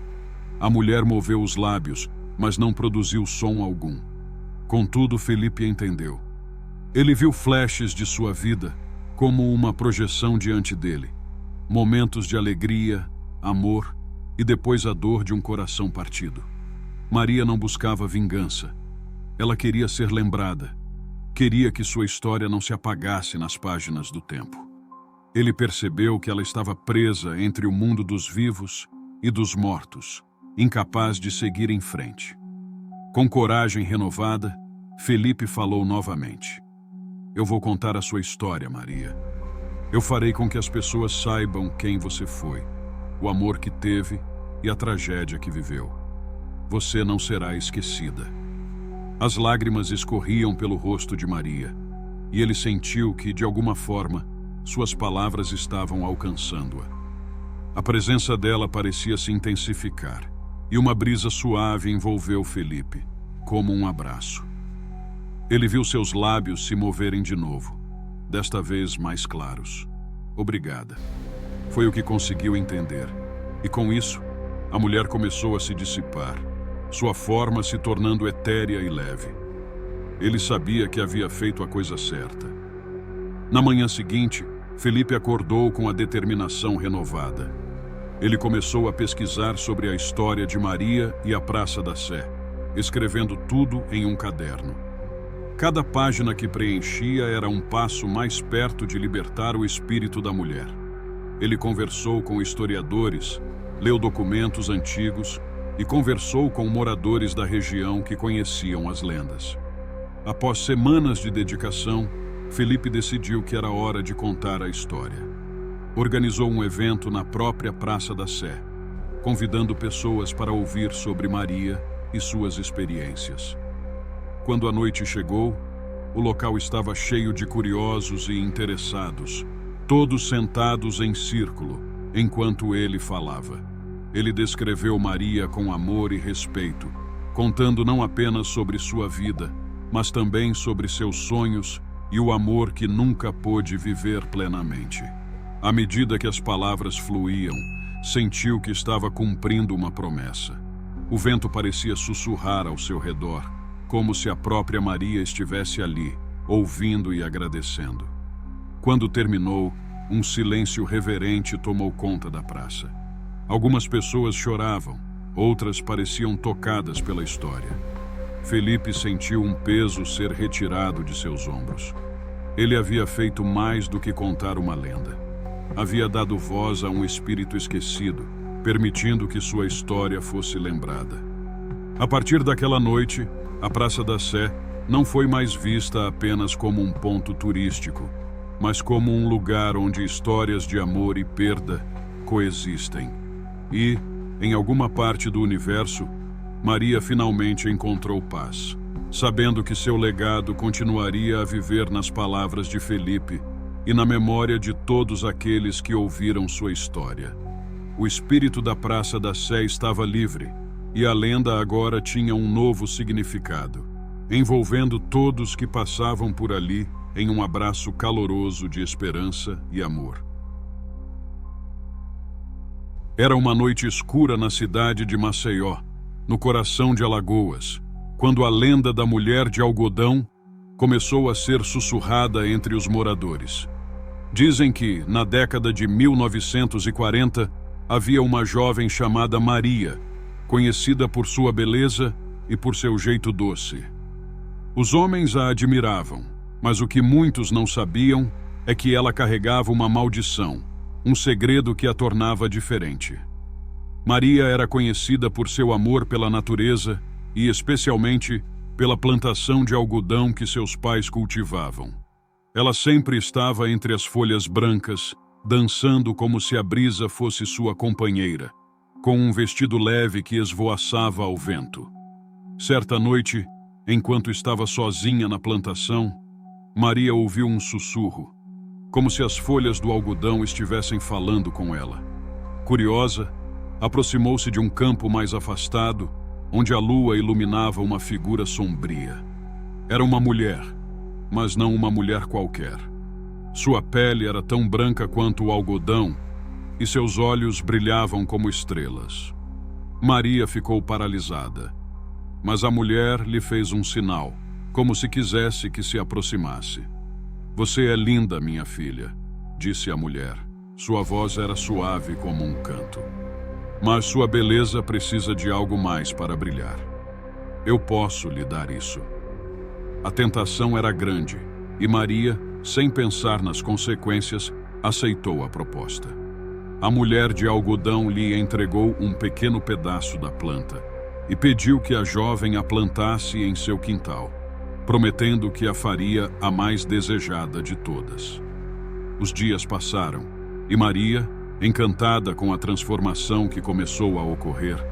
A mulher moveu os lábios, mas não produziu som algum. Contudo, Felipe entendeu. Ele viu flashes de sua vida, como uma projeção diante dele. Momentos de alegria, amor e depois a dor de um coração partido. Maria não buscava vingança. Ela queria ser lembrada. Queria que sua história não se apagasse nas páginas do tempo. Ele percebeu que ela estava presa entre o mundo dos vivos e dos mortos, incapaz de seguir em frente. Com coragem renovada, Felipe falou novamente. "Eu vou contar a sua história, Maria. Eu farei com que as pessoas saibam quem você foi, o amor que teve e a tragédia que viveu. Você não será esquecida." As lágrimas escorriam pelo rosto de Maria, e ele sentiu que, de alguma forma, suas palavras estavam alcançando-a. A presença dela parecia se intensificar, e uma brisa suave envolveu Felipe, como um abraço. Ele viu seus lábios se moverem de novo, desta vez mais claros. "Obrigada." Foi o que conseguiu entender, e com isso, a mulher começou a se dissipar, sua forma se tornando etérea e leve. Ele sabia que havia feito a coisa certa. Na manhã seguinte, Felipe acordou com a determinação renovada. Ele começou a pesquisar sobre a história de Maria e a Praça da Sé, escrevendo tudo em um caderno. Cada página que preenchia era um passo mais perto de libertar o espírito da mulher. Ele conversou com historiadores, leu documentos antigos e conversou com moradores da região que conheciam as lendas. Após semanas de dedicação, Felipe decidiu que era hora de contar a história. Organizou um evento na própria Praça da Sé, convidando pessoas para ouvir sobre Maria e suas experiências. Quando a noite chegou, o local estava cheio de curiosos e interessados, todos sentados em círculo, enquanto ele falava. Ele descreveu Maria com amor e respeito, contando não apenas sobre sua vida, mas também sobre seus sonhos e o amor que nunca pôde viver plenamente. À medida que as palavras fluíam, sentiu que estava cumprindo uma promessa. O vento parecia sussurrar ao seu redor, como se a própria Maria estivesse ali, ouvindo e agradecendo. Quando terminou, um silêncio reverente tomou conta da praça. Algumas pessoas choravam, outras pareciam tocadas pela história. Felipe sentiu um peso ser retirado de seus ombros. Ele havia feito mais do que contar uma lenda. Havia dado voz a um espírito esquecido, permitindo que sua história fosse lembrada. A partir daquela noite, a Praça da Sé não foi mais vista apenas como um ponto turístico, mas como um lugar onde histórias de amor e perda coexistem. E, em alguma parte do universo, Maria finalmente encontrou paz, sabendo que seu legado continuaria a viver nas palavras de Felipe e na memória de todos aqueles que ouviram sua história. O espírito da Praça da Sé estava livre, e a lenda agora tinha um novo significado, envolvendo todos que passavam por ali em um abraço caloroso de esperança e amor. Era uma noite escura na cidade de Maceió, no coração de Alagoas, quando a lenda da mulher de algodão começou a ser sussurrada entre os moradores. Dizem que, na década de 1940, havia uma jovem chamada Maria, conhecida por sua beleza e por seu jeito doce. Os homens a admiravam, mas o que muitos não sabiam é que ela carregava uma maldição, um segredo que a tornava diferente. Maria era conhecida por seu amor pela natureza e, especialmente, pela plantação de algodão que seus pais cultivavam. Ela sempre estava entre as folhas brancas, dançando como se a brisa fosse sua companheira, com um vestido leve que esvoaçava ao vento. Certa noite, enquanto estava sozinha na plantação, Maria ouviu um sussurro, como se as folhas do algodão estivessem falando com ela. Curiosa, aproximou-se de um campo mais afastado, onde a lua iluminava uma figura sombria. Era uma mulher, mas não uma mulher qualquer. Sua pele era tão branca quanto o algodão e seus olhos brilhavam como estrelas. Maria ficou paralisada, mas a mulher lhe fez um sinal, como se quisesse que se aproximasse. "Você é linda, minha filha", disse a mulher. Sua voz era suave como um canto. "Mas sua beleza precisa de algo mais para brilhar. Eu posso lhe dar isso." A tentação era grande, e Maria, sem pensar nas consequências, aceitou a proposta. A mulher de algodão lhe entregou um pequeno pedaço da planta e pediu que a jovem a plantasse em seu quintal, prometendo que a faria a mais desejada de todas. Os dias passaram, e Maria, encantada com a transformação que começou a ocorrer,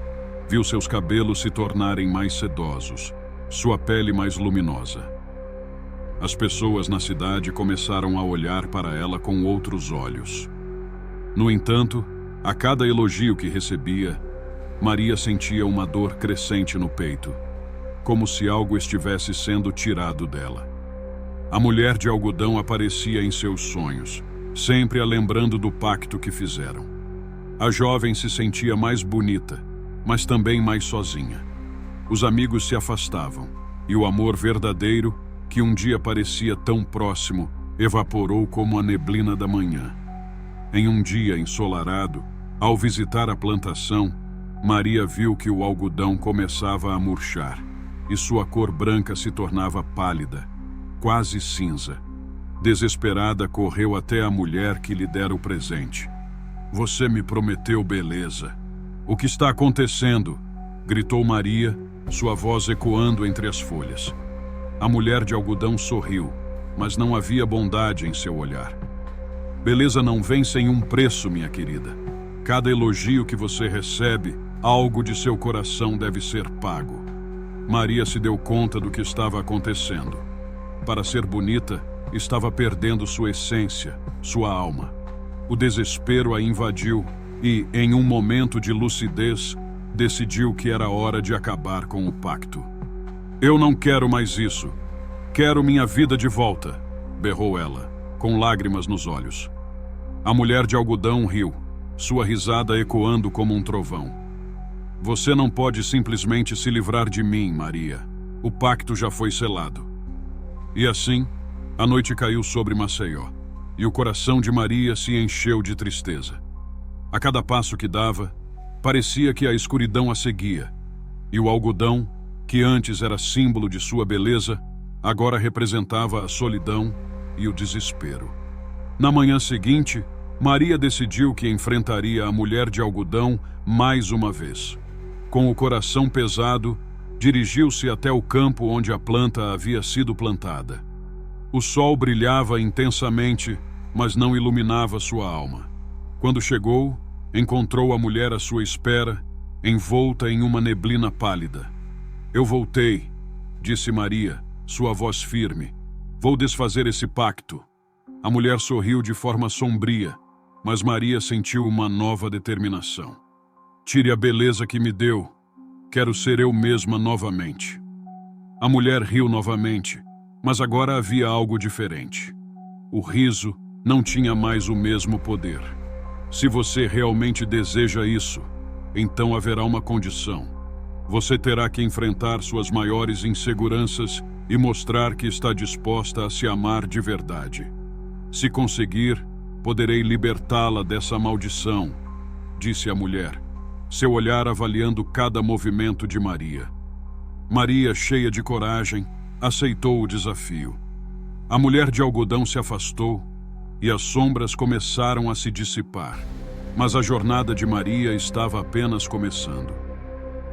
viu seus cabelos se tornarem mais sedosos, sua pele mais luminosa. As pessoas na cidade começaram a olhar para ela com outros olhos. No entanto, a cada elogio que recebia, Maria sentia uma dor crescente no peito, como se algo estivesse sendo tirado dela. A mulher de algodão aparecia em seus sonhos, sempre a lembrando do pacto que fizeram. A jovem se sentia mais bonita, mas também mais sozinha. Os amigos se afastavam, e o amor verdadeiro, que um dia parecia tão próximo, evaporou como a neblina da manhã. Em um dia ensolarado, ao visitar a plantação, Maria viu que o algodão começava a murchar, e sua cor branca se tornava pálida, quase cinza. Desesperada, correu até a mulher que lhe dera o presente. "Você me prometeu beleza. O que está acontecendo?" gritou Maria, sua voz ecoando entre as folhas. A mulher de algodão sorriu, mas não havia bondade em seu olhar. "Beleza não vem sem um preço, minha querida. Cada elogio que você recebe, algo de seu coração deve ser pago." Maria se deu conta do que estava acontecendo. para ser bonita estava perdendo sua essência, sua alma. O desespero a invadiu e, em um momento de lucidez, decidiu que era hora de acabar com o pacto. "Eu não quero mais isso. Quero minha vida de volta", berrou ela, com lágrimas nos olhos. A mulher de algodão riu, sua risada ecoando como um trovão. "Você não pode simplesmente se livrar de mim, Maria. O pacto já foi selado." E assim, a noite caiu sobre Maceió, e o coração de Maria se encheu de tristeza. A cada passo que dava, parecia que a escuridão a seguia, e o algodão, que antes era símbolo de sua beleza, agora representava a solidão e o desespero. Na manhã seguinte, Maria decidiu que enfrentaria a mulher de algodão mais uma vez. Com o coração pesado, dirigiu-se até o campo onde a planta havia sido plantada. O sol brilhava intensamente, mas não iluminava sua alma. Quando chegou, encontrou a mulher à sua espera, envolta em uma neblina pálida. "Eu voltei", disse Maria, sua voz firme. "Vou desfazer esse pacto." A mulher sorriu de forma sombria, mas Maria sentiu uma nova determinação. "Tire a beleza que me deu. Quero ser eu mesma novamente." A mulher riu novamente, mas agora havia algo diferente. O riso não tinha mais o mesmo poder. "Se você realmente deseja isso, então haverá uma condição. Você terá que enfrentar suas maiores inseguranças e mostrar que está disposta a se amar de verdade. Se conseguir, poderei libertá-la dessa maldição", disse a mulher, seu olhar avaliando cada movimento de Maria. Maria, cheia de coragem, aceitou o desafio. A mulher de algodão se afastou e as sombras começaram a se dissipar. Mas a jornada de Maria estava apenas começando.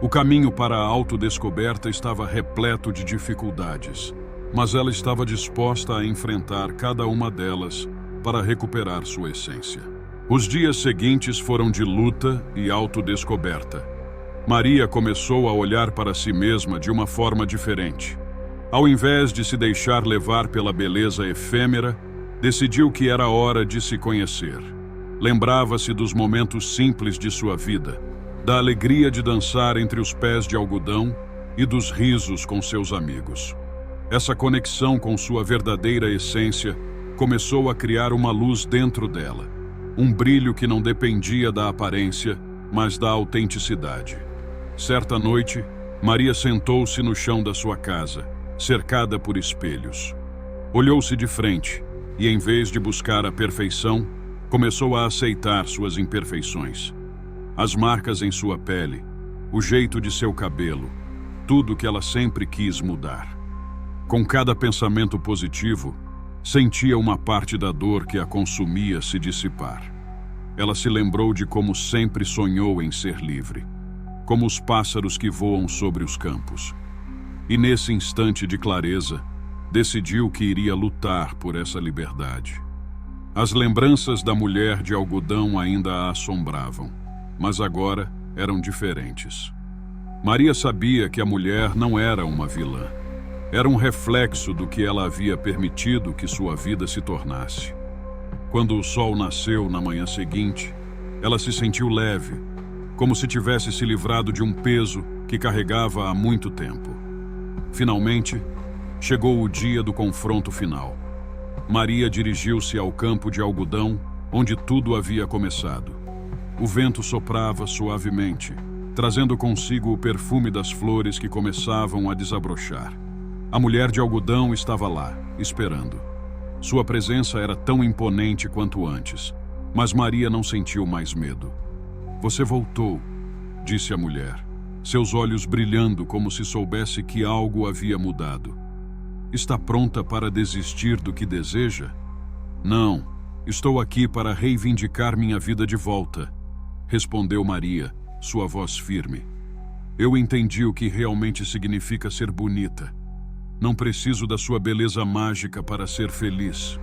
O caminho para a autodescoberta estava repleto de dificuldades, mas ela estava disposta a enfrentar cada uma delas para recuperar sua essência. Os dias seguintes foram de luta e autodescoberta. Maria começou a olhar para si mesma de uma forma diferente. Ao invés de se deixar levar pela beleza efêmera, decidiu que era hora de se conhecer. Lembrava-se dos momentos simples de sua vida, da alegria de dançar entre os pés de algodão e dos risos com seus amigos. Essa conexão com sua verdadeira essência começou a criar uma luz dentro dela, um brilho que não dependia da aparência, mas da autenticidade. Certa noite, Maria sentou-se no chão da sua casa, cercada por espelhos. Olhou-se de frente e, em vez de buscar a perfeição, começou a aceitar suas imperfeições. As marcas em sua pele, o jeito de seu cabelo, tudo que ela sempre quis mudar. Com cada pensamento positivo, sentia uma parte da dor que a consumia se dissipar. Ela se lembrou de como sempre sonhou em ser livre, como os pássaros que voam sobre os campos. E nesse instante de clareza, decidiu que iria lutar por essa liberdade. As lembranças da mulher de algodão ainda a assombravam, mas agora eram diferentes. Maria sabia que a mulher não era uma vilã. Era um reflexo do que ela havia permitido que sua vida se tornasse. Quando o sol nasceu na manhã seguinte, ela se sentiu leve, como se tivesse se livrado de um peso que carregava há muito tempo. Finalmente, chegou o dia do confronto final. Maria dirigiu-se ao campo de algodão, onde tudo havia começado. O vento soprava suavemente, trazendo consigo o perfume das flores que começavam a desabrochar. A mulher de algodão estava lá, esperando. Sua presença era tão imponente quanto antes, mas Maria não sentiu mais medo. "Você voltou", disse a mulher, seus olhos brilhando como se soubesse que algo havia mudado. "Está pronta para desistir do que deseja?" "Não, estou aqui para reivindicar minha vida de volta", respondeu Maria, sua voz firme. "Eu entendi o que realmente significa ser bonita. Não preciso da sua beleza mágica para ser feliz."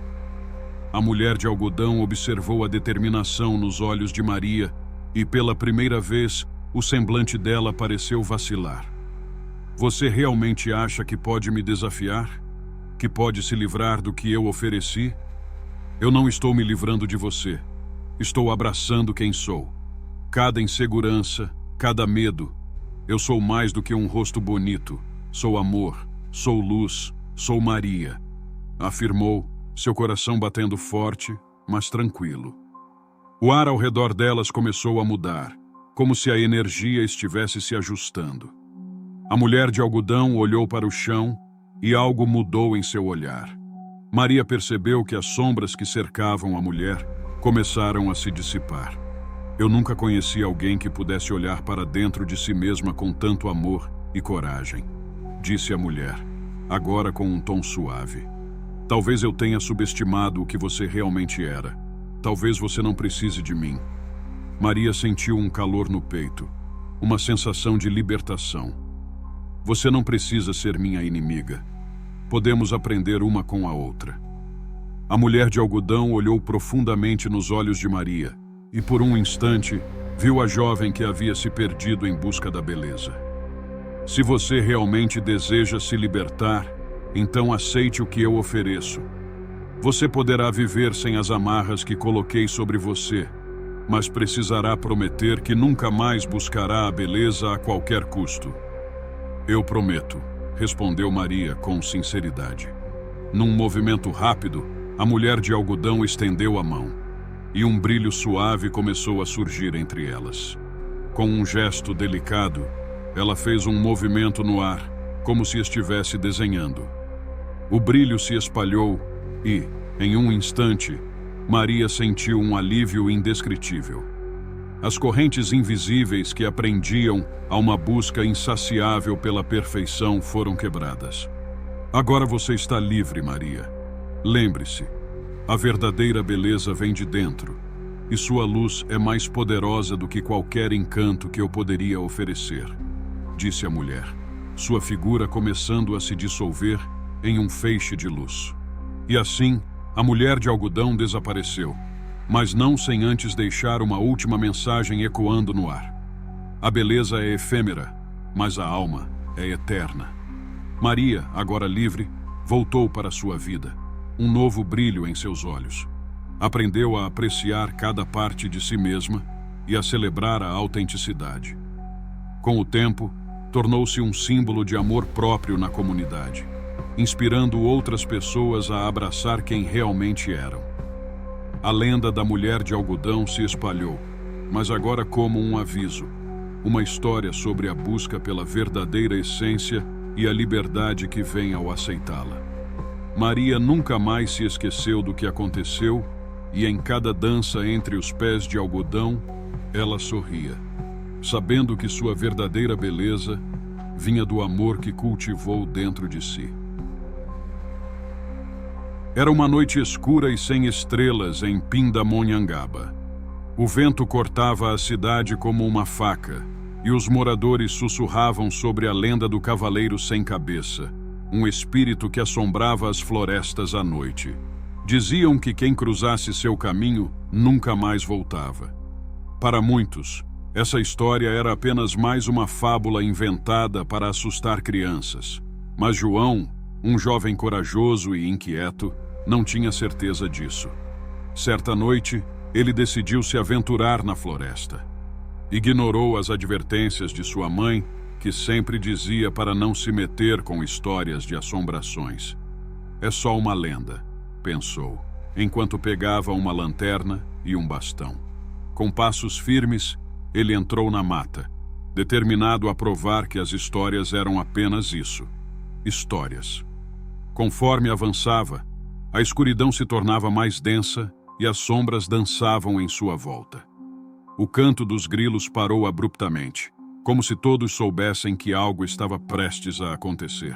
A mulher de algodão observou a determinação nos olhos de Maria e, pela primeira vez, o semblante dela pareceu vacilar. "Você realmente acha que pode me desafiar? que pode se livrar do que eu ofereci? Eu não estou me livrando de você. Estou abraçando quem sou. Cada insegurança, cada medo. Eu sou mais do que um rosto bonito. Sou amor, sou luz, sou Maria, afirmou, seu coração batendo forte, mas tranquilo. O ar ao redor delas começou a mudar, como se a energia estivesse se ajustando. A mulher de algodão olhou para o chão e algo mudou em seu olhar. Maria percebeu que as sombras que cercavam a mulher começaram a se dissipar. Eu nunca conheci alguém que pudesse olhar para dentro de si mesma com tanto amor e coragem, disse a mulher, agora com um tom suave. Talvez eu tenha subestimado o que você realmente era. Talvez você não precise de mim. Maria sentiu um calor no peito, uma sensação de libertação. Você não precisa ser minha inimiga. Podemos aprender uma com a outra. A mulher de algodão olhou profundamente nos olhos de Maria e, por um instante, viu a jovem que havia se perdido em busca da beleza. Se você realmente deseja se libertar, então aceite o que eu ofereço. Você poderá viver sem as amarras que coloquei sobre você, mas precisará prometer que nunca mais buscará a beleza a qualquer custo. Eu prometo, respondeu Maria com sinceridade. Num movimento rápido, a mulher de algodão estendeu a mão, e um brilho suave começou a surgir entre elas. Com um gesto delicado, ela fez um movimento no ar, como se estivesse desenhando. O brilho se espalhou e, em um instante, Maria sentiu um alívio indescritível. As correntes invisíveis que a prendiam a uma busca insaciável pela perfeição foram quebradas. Agora você está livre, Maria. Lembre-se, a verdadeira beleza vem de dentro, e sua luz é mais poderosa do que qualquer encanto que eu poderia oferecer, disse a mulher, sua figura começando a se dissolver em um feixe de luz. E assim, a mulher de algodão desapareceu, mas não sem antes deixar uma última mensagem ecoando no ar. A beleza é efêmera, mas a alma é eterna. Maria, agora livre, voltou para sua vida, um novo brilho em seus olhos. Aprendeu a apreciar cada parte de si mesma e a celebrar a autenticidade. Com o tempo, tornou-se um símbolo de amor próprio na comunidade, inspirando outras pessoas a abraçar quem realmente eram. A lenda da mulher de algodão se espalhou, mas agora como um aviso, uma história sobre a busca pela verdadeira essência e a liberdade que vem ao aceitá-la. Maria nunca mais se esqueceu do que aconteceu e em cada dança entre os pés de algodão, ela sorria, sabendo que sua verdadeira beleza vinha do amor que cultivou dentro de si. Era uma noite escura e sem estrelas em Pindamonhangaba. O vento cortava a cidade como uma faca, e os moradores sussurravam sobre a lenda do cavaleiro sem cabeça, um espírito que assombrava as florestas à noite. Diziam que quem cruzasse seu caminho nunca mais voltava. Para muitos, essa história era apenas mais uma fábula inventada para assustar crianças. Mas João, um jovem corajoso e inquieto, não tinha certeza disso. Certa noite, ele decidiu se aventurar na floresta. Ignorou as advertências de sua mãe, que sempre dizia para não se meter com histórias de assombrações. É só uma lenda, pensou, enquanto pegava uma lanterna e um bastão. Com passos firmes, ele entrou na mata, determinado a provar que as histórias eram apenas isso, histórias. Conforme avançava, a escuridão se tornava mais densa e as sombras dançavam em sua volta. O canto dos grilos parou abruptamente, como se todos soubessem que algo estava prestes a acontecer.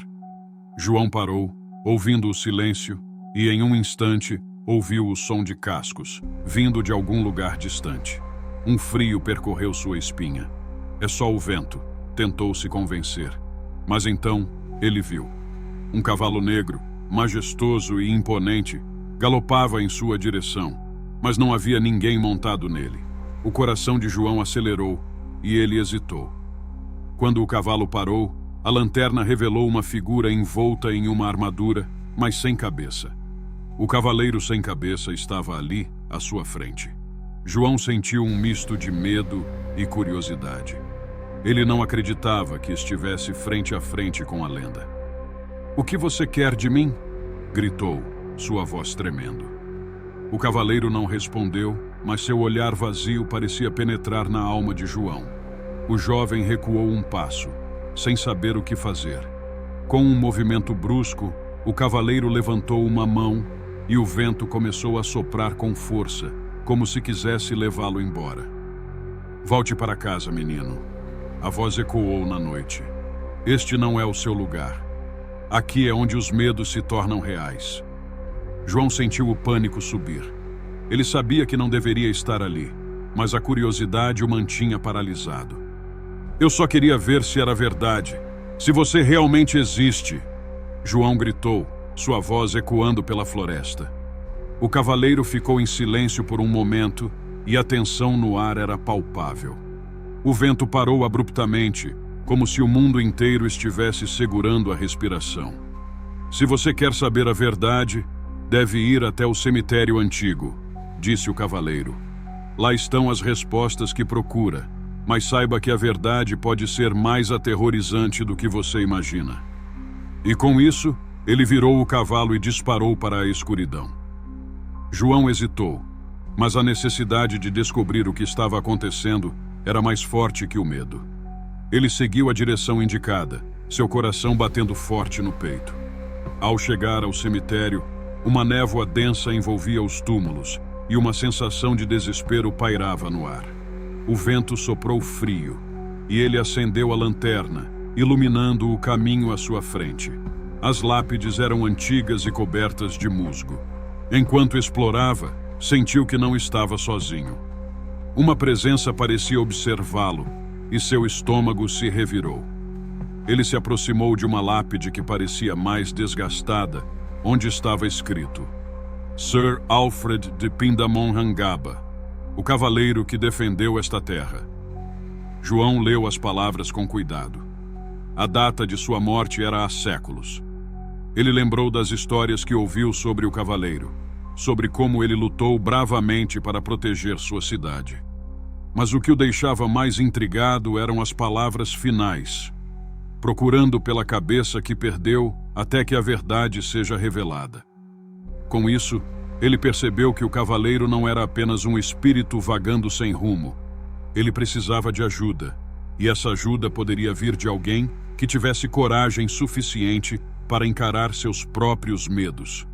João parou, ouvindo o silêncio, e em um instante ouviu o som de cascos, vindo de algum lugar distante. Um frio percorreu sua espinha. É só o vento, tentou se convencer. Mas então ele viu. Um cavalo negro, majestoso e imponente, galopava em sua direção, mas não havia ninguém montado nele. O coração de João acelerou e ele hesitou. Quando o cavalo parou, a lanterna revelou uma figura envolta em uma armadura mas sem cabeça. O cavaleiro sem cabeça estava ali, à sua frente. João sentiu um misto de medo e curiosidade. Ele não acreditava que estivesse frente a frente com a lenda. "O que você quer de mim?" gritou, sua voz tremendo. O cavaleiro não respondeu, mas seu olhar vazio parecia penetrar na alma de João. O jovem recuou um passo, sem saber o que fazer. Com um movimento brusco, o cavaleiro levantou uma mão e o vento começou a soprar com força, como se quisesse levá-lo embora. "Volte para casa, menino." A voz ecoou na noite. "Este não é o seu lugar. Aqui é onde os medos se tornam reais." João sentiu o pânico subir. Ele sabia que não deveria estar ali, mas a curiosidade o mantinha paralisado. "Eu só queria ver se era verdade, se você realmente existe." João gritou, sua voz ecoando pela floresta. O cavaleiro ficou em silêncio por um momento e a tensão no ar era palpável. O vento parou abruptamente, como se o mundo inteiro estivesse segurando a respiração. "Se você quer saber a verdade, deve ir até o cemitério antigo", disse o cavaleiro. "Lá estão as respostas que procura, mas saiba que a verdade pode ser mais aterrorizante do que você imagina." E com isso, ele virou o cavalo e disparou para a escuridão. João hesitou, mas a necessidade de descobrir o que estava acontecendo era mais forte que o medo. Ele seguiu a direção indicada, seu coração batendo forte no peito. Ao chegar ao cemitério, uma névoa densa envolvia os túmulos e uma sensação de desespero pairava no ar. O vento soprou frio e ele acendeu a lanterna, iluminando o caminho à sua frente. As lápides eram antigas e cobertas de musgo. Enquanto explorava, sentiu que não estava sozinho. Uma presença parecia observá-lo e seu estômago se revirou. Ele se aproximou de uma lápide que parecia mais desgastada, onde estava escrito: Sir Alfred de Pindamonhangaba, o cavaleiro que defendeu esta terra. João leu as palavras com cuidado. A data de sua morte era há séculos. Ele lembrou das histórias que ouviu sobre o cavaleiro, sobre como ele lutou bravamente para proteger sua cidade. Mas o que o deixava mais intrigado eram as palavras finais, procurando pela cabeça que perdeu até que a verdade seja revelada. Com isso, ele percebeu que o cavaleiro não era apenas um espírito vagando sem rumo. Ele precisava de ajuda, e essa ajuda poderia vir de alguém que tivesse coragem suficiente para encarar seus próprios medos.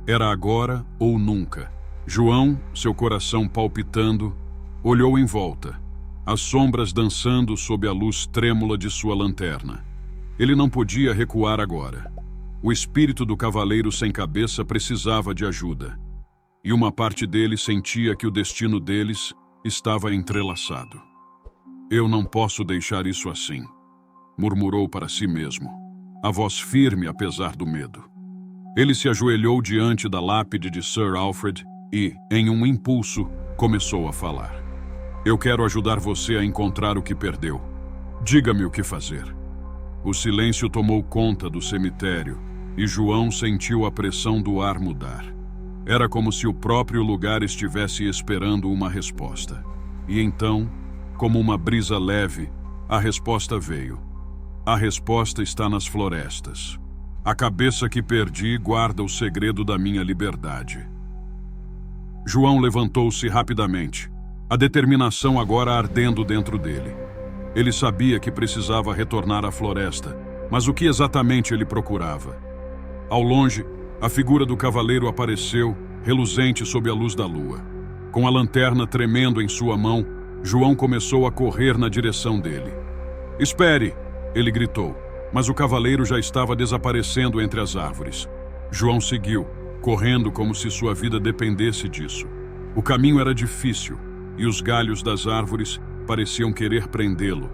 Era agora ou nunca. João, seu coração palpitando, olhou em volta, as sombras dançando sob a luz trêmula de sua lanterna. Ele não podia recuar agora. O espírito do cavaleiro sem cabeça precisava de ajuda, e uma parte dele sentia que o destino deles estava entrelaçado. Eu não posso deixar isso assim, murmurou para si mesmo, a voz firme apesar do medo. Ele se ajoelhou diante da lápide de Sir Alfred e, em um impulso, começou a falar. Eu quero ajudar você a encontrar o que perdeu. Diga-me o que fazer. O silêncio tomou conta do cemitério e João sentiu a pressão do ar mudar. Era como se o próprio lugar estivesse esperando uma resposta. E então, como uma brisa leve, a resposta veio. A resposta está nas florestas. A cabeça que perdi guarda o segredo da minha liberdade. João levantou-se rapidamente, a determinação agora ardendo dentro dele. Ele sabia que precisava retornar à floresta, mas o que exatamente ele procurava? Ao longe, a figura do cavaleiro apareceu, reluzente sob a luz da lua. Com a lanterna tremendo em sua mão, João começou a correr na direção dele. Espere! Ele gritou, mas o cavaleiro já estava desaparecendo entre as árvores. João seguiu, correndo como se sua vida dependesse disso. O caminho era difícil, e os galhos das árvores pareciam querer prendê-lo.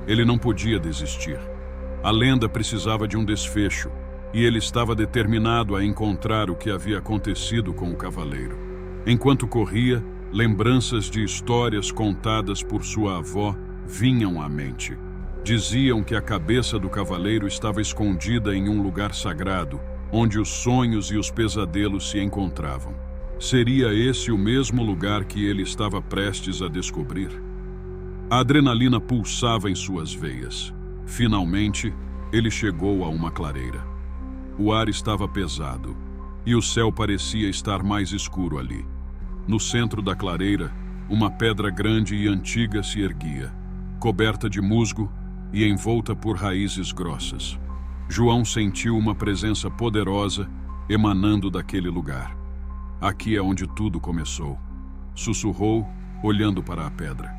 Ele não podia desistir. A lenda precisava de um desfecho, e ele estava determinado a encontrar o que havia acontecido com o cavaleiro. Enquanto corria, lembranças de histórias contadas por sua avó vinham à mente. Diziam que a cabeça do cavaleiro estava escondida em um lugar sagrado onde os sonhos e os pesadelos se encontravam. Seria esse o mesmo lugar que ele estava prestes a descobrir? A adrenalina pulsava em suas veias. Finalmente, ele chegou a uma clareira. O ar estava pesado e o céu parecia estar mais escuro ali. No centro da clareira, uma pedra grande e antiga se erguia, coberta de musgo e envolta por raízes grossas. João sentiu uma presença poderosa emanando daquele lugar. Aqui é onde tudo começou, sussurrou, olhando para a pedra.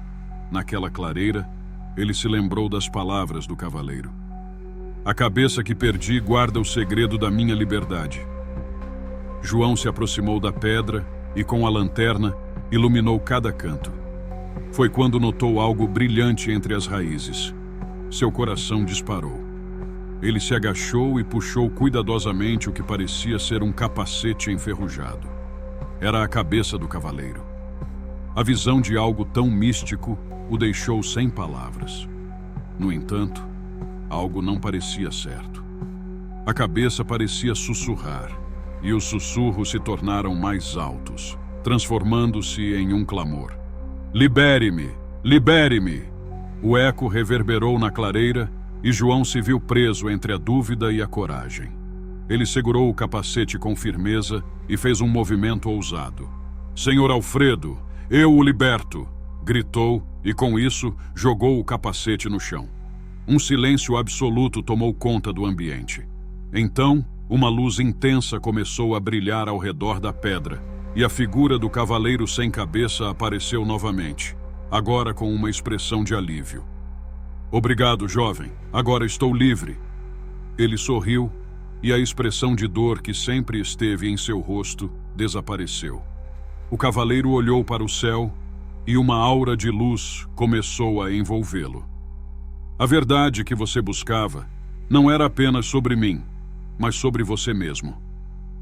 Naquela clareira, ele se lembrou das palavras do cavaleiro. A cabeça que perdi guarda o segredo da minha liberdade. João se aproximou da pedra e, com a lanterna, iluminou cada canto. Foi quando notou algo brilhante entre as raízes. Seu coração disparou. Ele se agachou e puxou cuidadosamente o que parecia ser um capacete enferrujado. Era a cabeça do cavaleiro. A visão de algo tão místico o deixou sem palavras. No entanto, algo não parecia certo. A cabeça parecia sussurrar, e os sussurros se tornaram mais altos, transformando-se em um clamor. Libere-me! Libere-me! O eco reverberou na clareira e João se viu preso entre a dúvida e a coragem. Ele segurou o capacete com firmeza e fez um movimento ousado. Senhor Alfredo, eu o liberto! Gritou e, com isso, jogou o capacete no chão. Um silêncio absoluto tomou conta do ambiente. Então, uma luz intensa começou a brilhar ao redor da pedra e a figura do cavaleiro sem cabeça apareceu novamente, agora com uma expressão de alívio. Obrigado, jovem. Agora estou livre. Ele sorriu e a expressão de dor que sempre esteve em seu rosto desapareceu. O cavaleiro olhou para o céu e uma aura de luz começou a envolvê-lo. A verdade que você buscava não era apenas sobre mim, mas sobre você mesmo.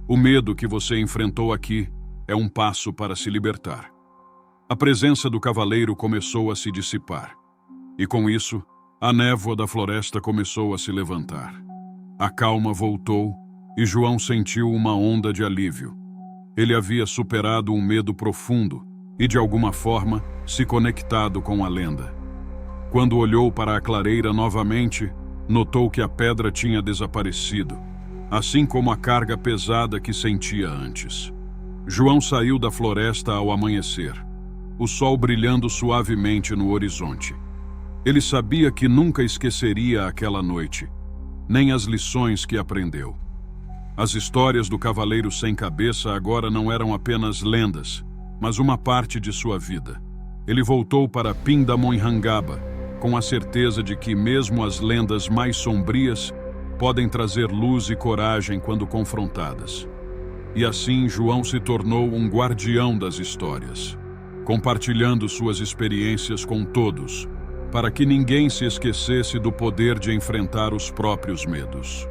O medo que você enfrentou aqui é um passo para se libertar. A presença do cavaleiro começou a se dissipar, e com isso, a névoa da floresta começou a se levantar. A calma voltou e João sentiu uma onda de alívio. Ele havia superado um medo profundo e, de alguma forma, se conectado com a lenda. Quando olhou para a clareira novamente, notou que a pedra tinha desaparecido, assim como a carga pesada que sentia antes. João saiu da floresta ao amanhecer, o sol brilhando suavemente no horizonte. Ele sabia que nunca esqueceria aquela noite, nem as lições que aprendeu. As histórias do Cavaleiro Sem Cabeça agora não eram apenas lendas, mas uma parte de sua vida. Ele voltou para Pindamonhangaba, com a certeza de que mesmo as lendas mais sombrias podem trazer luz e coragem quando confrontadas. E assim João se tornou um guardião das histórias, compartilhando suas experiências com todos, para que ninguém se esquecesse do poder de enfrentar os próprios medos.